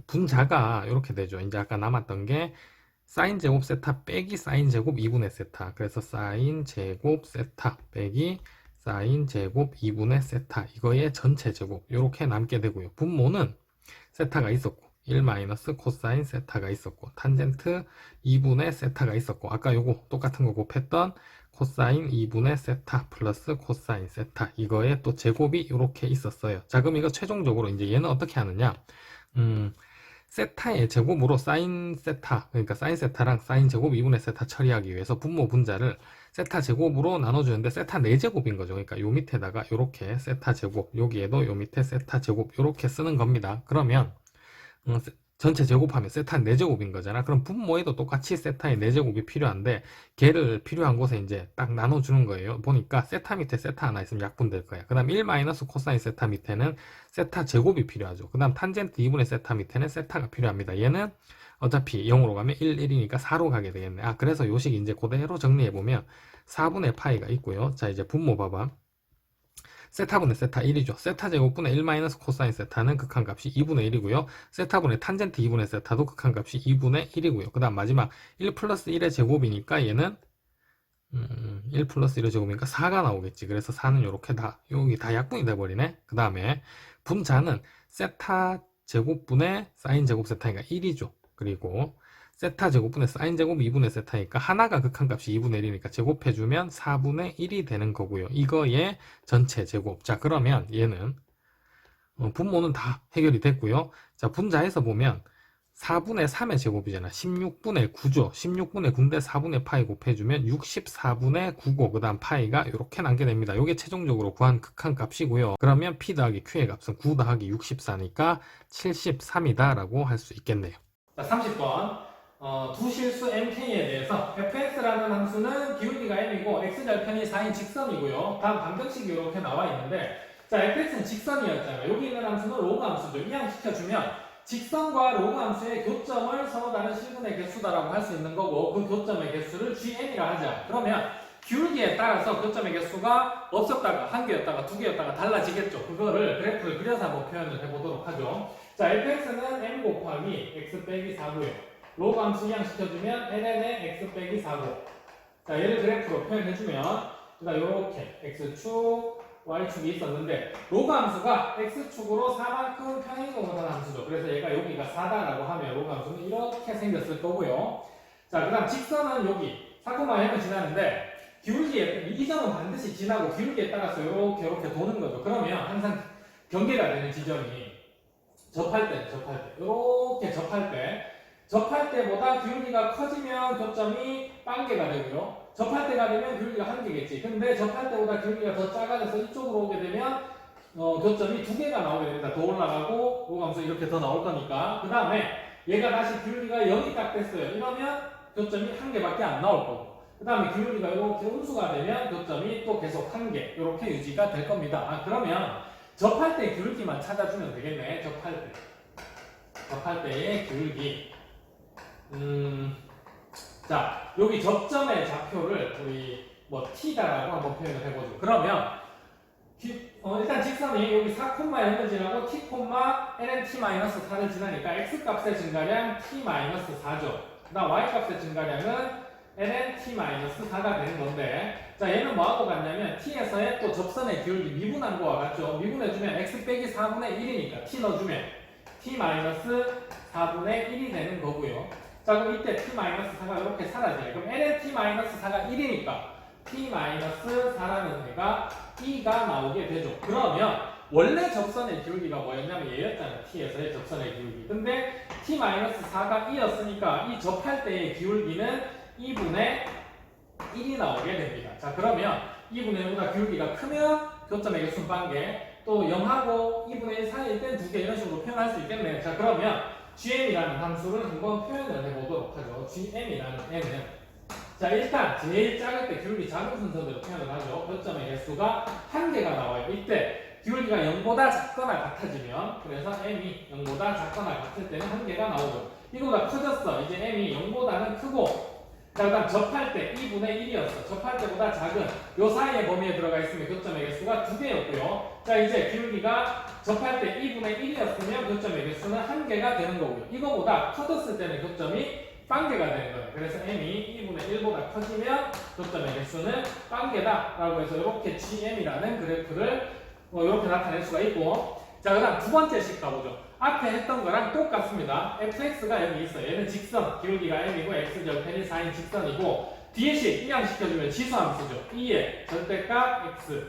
분자가 이렇게 되죠. 이제 아까 남았던 게 사인 제곱 세타 빼기 사인 제곱 2분의 세타. 그래서 사인 제곱 세타 빼기 사인 제곱 2분의 세타. 이거의 전체 제곱 이렇게 남게 되고요. 분모는 세타가 있었고 1 마이너스 코사인 세타가 있었고 탄젠트 2분의 세타가 있었고 아까 요거 똑같은 거 곱했던 코사인 2분의 세타 플러스 코사인 세타 이거의 또 제곱이 이렇게 있었어요. 자, 그럼 이거 최종적으로 이제 얘는 어떻게 하느냐? 세타의 제곱으로 사인 세타, 그러니까 사인 세타랑 사인 제곱 2분의 세타 처리하기 위해서 분모 분자를 세타 제곱으로 나눠주는데 세타 4제곱인 거죠. 그러니까 요 밑에다가 요렇게 세타 제곱, 여기에도 요 밑에 세타 제곱 요렇게 쓰는 겁니다. 그러면 전체 제곱하면 세타 4제곱인 거잖아. 그럼 분모에도 똑같이 세타의 4제곱이 필요한데 걔를 필요한 곳에 이제 딱 나눠주는 거예요. 보니까 세타 밑에 세타 하나 있으면 약분될 거야. 그 다음 1 마이너스 코사인 세타 밑에는 세타 제곱이 필요하죠. 그 다음 탄젠트 2분의 세타 밑에는 세타가 필요합니다. 얘는 어차피 0으로 가면 1, 1이니까 4로 가게 되겠네. 그래서 요식 이제 그대로 정리해보면 4분의 파이가 있고요. 자, 이제 분모 봐봐. 세타분의 세타 1이죠. 세타 제곱분의 1 마이너스 코사인 세타는 극한값이 2분의 1이고요. 세타분의 탄젠트 2분의 세타도 극한값이 2분의 1이고요. 그 다음 마지막 1 플러스 1의 제곱이니까 얘는 1 플러스 1의 제곱이니까 4가 나오겠지. 그래서 4는 이렇게 여기 다 약분이 돼버리네. 그 다음에 분자는 세타 제곱분의 사인 제곱 세타니까 1이죠. 그리고 세타 제곱분의 사인 제곱 2분의 세타니까 하나가 극한값이 2분의 1이니까 제곱해주면 4분의 1이 되는 거고요. 이거의 전체 제곱. 자, 그러면 얘는 분모는 다 해결이 됐고요. 자, 분자에서 보면 4분의 3의 제곱이잖아. 16분의 9죠. 16분의 9인데 4분의 파이 곱해주면 64분의 9고 그 다음 파이가 이렇게 남게 됩니다. 이게 최종적으로 구한 극한값이고요. 그러면 P 더하기 Q의 값은 9 더하기 64니까 73이다 라고 할 수 있겠네요. 자, 30번. 두 실수 mk에 대해서 fx라는 함수는 기울기가 m이고 x절편이 4인 직선이고요. 다음 방정식이 이렇게 나와 있는데, 자, fx는 직선이었잖아요. 여기 있는 함수는 로그 함수죠. 이항시켜주면 직선과 로그 함수의 교점을 서로 다른 실근의 개수다라고 할 수 있는 거고, 그 교점의 개수를 gm이라 하자. 그러면 기울기에 따라서 교점의 개수가 없었다가 한 개였다가 두 개였다가 달라지겠죠. 그거를 그래프를 그려서 한번 표현을 해보도록 하죠. 자, fx는 m 곱하기 x 빼기 4고요. 로그 함수 이항시켜주면 ln의 x 빼기 4고. 자, 얘를 그래프로 표현해주면 요렇게 x축, y축이 있었는데 로그 함수가 x축으로 4만큼 평행이동을 하는 함수죠. 그래서 얘가 여기가 4다라고 하면 로그 함수는 이렇게 생겼을 거고요. 자, 그 다음 직선은 여기 4,1을 지나는데 기울기에 이 점은 반드시 지나고 기울기에 따라서 이렇게 도는 거죠. 그러면 항상 경계가 되는 지점이 접할 때 이렇게 접할 때보다 기울기가 커지면 교점이 빵개가 되고요. 접할 때가 되면 기울기가 한 개겠지. 근데 접할 때보다 기울기가 더 작아져서 이쪽으로 오게 되면 교점이 두 개가 나오게 됩니다. 더 올라가고 로그함수 이렇게 더 나올 거니까. 그 다음에 얘가 다시 기울기가 0이 딱 됐어요. 이러면 교점이 한 개밖에 안 나올 거고. 그 다음에 기울기가 이렇게 음수가 되면 교점이 또 계속 한 개 이렇게 유지가 될 겁니다. 그러면 접할 때 기울기만 찾아주면 되겠네. 접할 때의 기울기. 자, 여기 접점의 좌표를 우리 t다라고 한번 표현을 해보죠. 그러면 일단 직선이 여기 4,0을 지나고 t, ln(t-4를 지나니까 x 값의 증가량 t-4죠. 그다음 y 값의 증가량은 ln(t-4가 되는 건데, 자 얘는 뭐하고 같냐면 t에서의 또 접선의 기울기 미분한 거와 같죠. 미분해주면 x 빼기 4분의 1이니까 t 넣어주면 t-4분의 1이 되는 거고요. 자 그럼 이때 t-4가 이렇게 사라져요. 그럼 ln(t-4가 1이니까 t-4라는 애가 2가 나오게 되죠. 그러면 원래 접선의 기울기가 뭐였냐면 얘였잖아요. t에서의 접선의 기울기. 근데 t-4가 2였으니까 이 접할 때의 기울기는 2분의 1이 나오게 됩니다. 자 그러면 2분의 1보다 기울기가 크면 교점의 개수는 반개, 또 0하고 2분의 1 사이일 땐 2개 이런 식으로 표현할 수 있겠네요. 자 그러면 gm이라는 함수를 한번 표현을 해보도록 하죠. gm이라는 n은 자 일단 제일 작을 때 기울기 작은 순서대로 표현을 하죠. 교점의 개수가 1개가 나와요. 이때 기울기가 0보다 작거나 같아지면, 그래서 m이 0보다 작거나 같을 때는 1개가 나오고, 이거보다 커졌어. 이제 m이 0보다는 크고, 자 그다음 접할 때 2분의 1이었어. 접할 때보다 작은 요 사이의 범위에 들어가 있으면 교점의 개수가 2개였고요. 자 이제 기울기가 접할 때 2분의 1이었으면 교점의 개수는 1개가 되는 거고요. 이거보다 커졌을 때는 교점이 빵개가 되는 거예요. 그래서 m이 2분의 1보다 커지면 교점의 개수는 빵개다 라고 해서 이렇게 gm이라는 그래프를 이렇게 나타낼 수가 있고, 자 그다음 두 번째씩 가보죠. 앞에 했던 거랑 똑같습니다. fx가 여기 있어요. 얘는 직선, 기울기가 m이고 x절편이 4인 직선이고, 뒤에 식 이항시켜주면 지수함수죠. 2의 절대값 x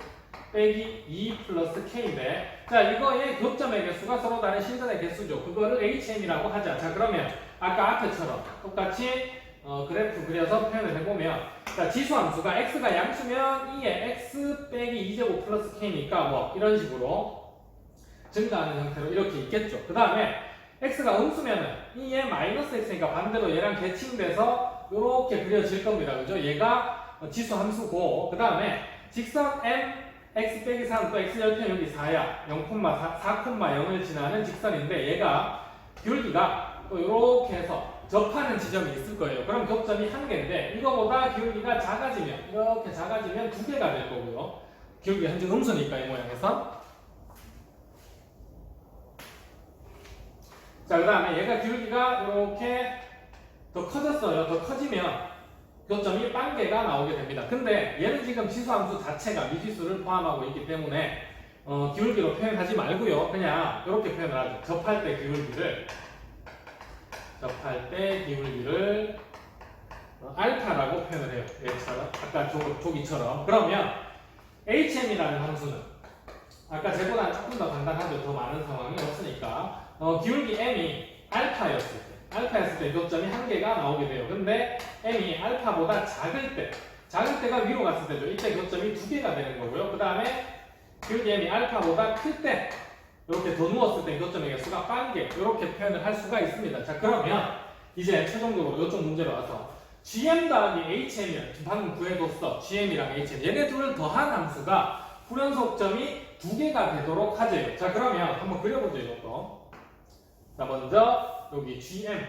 빼기 2 플러스 k인데, 자 이거의 교점의 개수가 서로 다른 실근의 개수죠. 그거를 hm이라고 하자. 자 그러면 아까 앞에처럼 똑같이 그래프 그려서 표현을 해보면, 자 지수함수가 x가 양수면 2의 x 빼기 2제곱 플러스 k니까 뭐 이런 식으로 증가하는 형태로 이렇게 있겠죠. 그 다음에 x가 음수면은 2의 마이너스 x니까 반대로 얘랑 대칭돼서 이렇게 그려질 겁니다. 그죠? 얘가 지수함수고, 그 다음에 직선 m x 빼기 3, 또 x절편 여기 4야. 4,0을 지나는 직선인데 얘가 기울기가 또 이렇게 해서 접하는 지점이 있을 거예요. 그럼 교점이 1개인데 이거보다 기울기가 작아지면, 이렇게 작아지면 2개가 될 거고요. 기울기가 현재 음수니까 이 모양에서. 자 그 다음에 얘가 기울기가 이렇게 더 커졌어요. 더 커지면 교점이 빵개가 나오게 됩니다. 근데 얘는 지금 지수함수 자체가 미지수를 포함하고 있기 때문에 기울기로 표현하지 말고요. 그냥 이렇게 표현을 하죠. 접할 때 기울기를 알파라고 표현을 해요. 얘처럼 아까 조기처럼. 그러면 HM이라는 함수는 아까 쟤보다 조금 더 간단하죠. 더 많은 상황이 없으니까 기울기 M이 알파였을 때 교점이 1개가 나오게 돼요. 근데 M이 알파보다 작을 때가 위로 갔을 때죠. 이때 교점이 2개가 되는 거고요. 그 다음에 기울기 M이 알파보다 클 때, 이렇게 더 누웠을 때 교점의 개수가 빵개, 이렇게 표현을 할 수가 있습니다. 자 그러면 이제 최종적으로 이쪽 문제로 와서 GM 더하기 HM이면 방금 구해뒀어. GM이랑 HM 얘네 둘을 더한 함수가 불연속점이 2개가 되도록 하죠. 자 그러면 한번 그려보죠. 이것도. 자 먼저 여기 GM은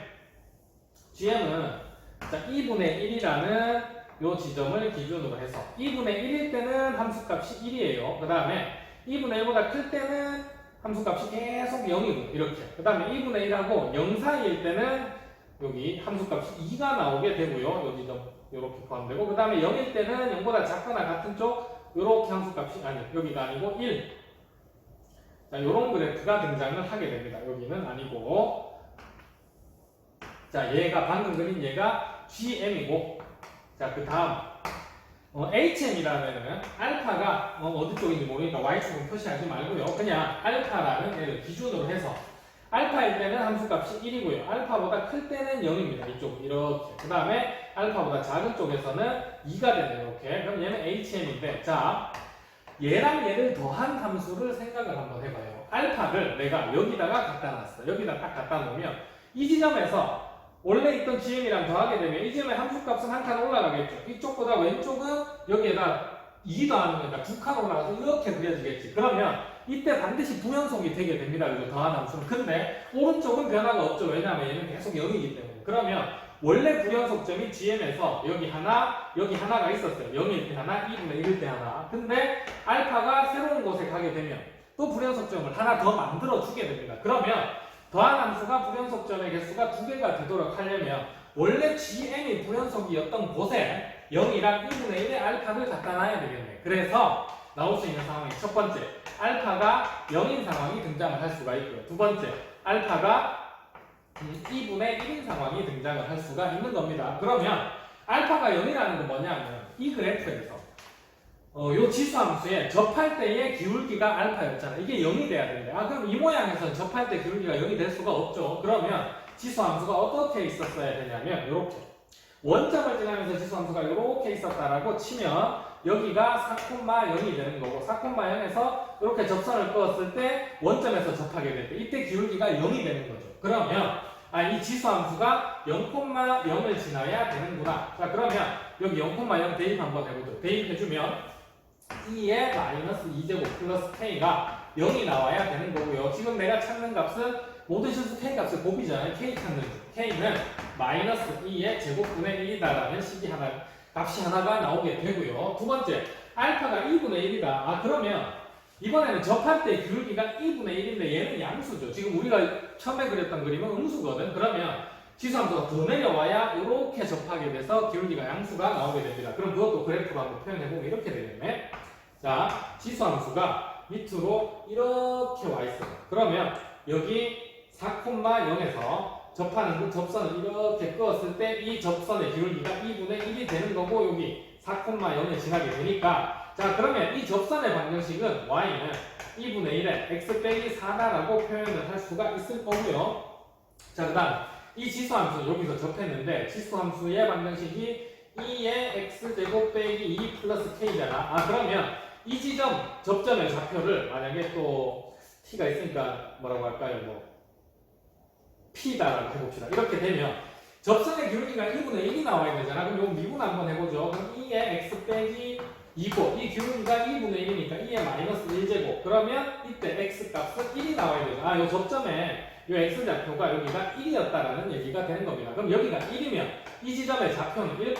자 2분의 1이라는 요 지점을 기준으로 해서 2분의 1일 때는 함수값이 1이에요. 그 다음에 2분의 1보다 클 때는 함수값이 계속 0이고 이렇게. 그 다음에 2분의 1하고 0 사이일 때는 여기 함수값이 2가 나오게 되고요. 요 지점 이렇게 포함되고, 그 다음에 0일 때는 0보다 작거나 같은 쪽 요렇게 함수값이 여기가 아니고 1. 자, 요런 그래프가 등장을 하게 됩니다. 여기는 아니고. 자, 얘가 방금 그린 얘가 GM이고, 자, 그 다음 HM이라는 알파가 어디 쪽인지 모르니까 Y축은 표시하지 말고요. 그냥 알파라는 애를 기준으로 해서 알파일 때는 함수값이 1이고요. 알파보다 클 때는 0입니다. 이쪽 이렇게. 그 다음에 알파보다 작은 쪽에서는 2가 되네요. 이렇게. 그럼 얘는 HM인데, 자 얘랑 얘를 더한 함수를 생각을 한번 해봐요. 알파를 내가 여기다가 갖다 놨어. 여기다 딱 갖다 놓으면 이 지점에서 원래 있던 GM이랑 더하게 되면 이 지점의 함수값은 한 칸 올라가겠죠. 이쪽보다 왼쪽은 여기에다 2 더하는 거니까 2칸 올라가서 이렇게 그려지겠지. 그러면 이때 반드시 부연속이 되게 됩니다. 그죠? 더한 함수는. 근데 오른쪽은 변화가 없죠. 왜냐하면 얘는 계속 0이기 때문에. 그러면 원래 불연속점이 GM에서 여기 하나가 있었어요. 0일 때 하나, 2분의 1일 때 하나. 근데 알파가 새로운 곳에 가게 되면 또 불연속점을 하나 더 만들어 주게 됩니다. 그러면 더한 함수가 불연속점의 개수가 2개가 되도록 하려면 원래 GM이 불연속이었던 곳에 0이랑 2분의 1의 알파를 갖다 놔야 되겠네. 그래서 나올 수 있는 상황이 첫 번째, 알파가 0인 상황이 등장을 할 수가 있고요. 두 번째, 알파가 2분의 1인 상황이 등장을 할 수가 있는 겁니다. 그러면 알파가 0이라는 건 뭐냐면 이 그래프에서 요 지수함수에 접할 때의 기울기가 알파였잖아. 이게 0이 돼야 되는데 그럼 이 모양에서는 접할 때 기울기가 0이 될 수가 없죠. 그러면 지수함수가 어떻게 있었어야 되냐면 이렇게 원점을 지나면서 지수함수가 이렇게 있었다라고 치면 여기가 4,0이 되는 거고 4,0에서 이렇게 접선을 그었을 때 원점에서 접하게 될 때 이때 기울기가 0이 되는 거죠. 그러면 이 지수함수가 0,0을 지나야 되는구나. 자 그러면 여기 0,0 대입 한번 해보죠. 대입해주면 2의 마이너스 2제곱 플러스 k가 0이 나와야 되는 거고요. 지금 내가 찾는 값은 모든 실수 k 값을 곱이잖아요. k 찾는 중. k는 마이너스 2의 제곱분의 1이다라는 값이 하나가 나오게 되고요. 두 번째, 알파가 2분의 1이다. 그러면 이번에는 접할 때 기울기가 2분의 1인데 얘는 양수죠. 지금 우리가 처음에 그렸던 그림은 음수거든. 그러면 지수함수가 더 내려와야 이렇게 접하게 돼서 기울기가 양수가 나오게 됩니다. 그럼 그것도 그래프로 한번 표현해보면 이렇게 되겠네. 자, 지수함수가 밑으로 이렇게 와 있어요. 그러면 여기 4,0에서 접하는 그 접선을 이렇게 그었을 때 이 접선의 기울기가 2분의 1이 되는 거고 여기 4,0에 지나게 되니까 자 그러면 이 접선의 방정식은 y는 2분의 1에 x 빼기 4다라고 표현을 할 수가 있을 거고요. 자 그 다음 이 지수함수 여기서 접했는데 지수함수의 방정식이 2의 x제곱 빼기 2 플러스 k잖아. 그러면 이 지점 접점의 좌표를 만약에 또 t가 있으니까 뭐라고 할까요? 뭐 p다라고 해봅시다. 이렇게 되면 접선의 기울기가 2분의 1이 나와야 되잖아. 그럼 이거 미분 한번 해보죠. 그럼 2의 x 빼기 2고 이 기울기가 2분의 1이니까 2의 마이너스 1제곱 그러면 이때 x 값은 1이 나와야 되죠. 이 접점에 이 x좌표가 여기가 1이었다라는 얘기가 되는 겁니다. 그럼 여기가 1이면 이 지점의 좌표는 1,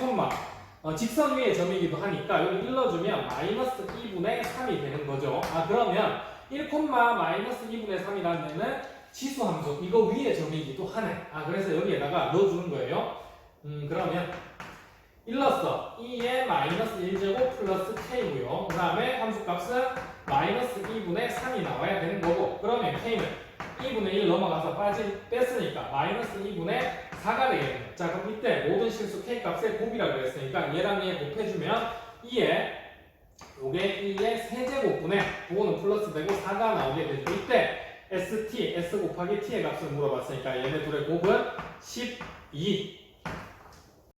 직선 위의 점이기도 하니까 여기 일러주면 마이너스 2분의 3이 되는 거죠. 그러면 1, 마이너스 2분의 3이라는 데는 지수함수 이거 위의 점이기도 하네. 그래서 여기에다가 넣어주는 거예요. 그러면 일렀어. 2의 마이너스 1제곱 플러스 k고요. 그 다음에 함수값은 마이너스 2분의 3이 나와야 되는 거고 그러면 k는 2분의 1 넘어가서 뺐으니까 마이너스 2분의 4가 되겠네요. 자 그럼 이때 모든 실수 k값의 곱이라고 했으니까 얘랑 얘 곱해주면 2의 요게 2의 세제곱분의 그거는 플러스 되고 4가 나오게 되죠. 이때 s 곱하기 t의 값을 물어봤으니까 얘네 둘의 곱은 12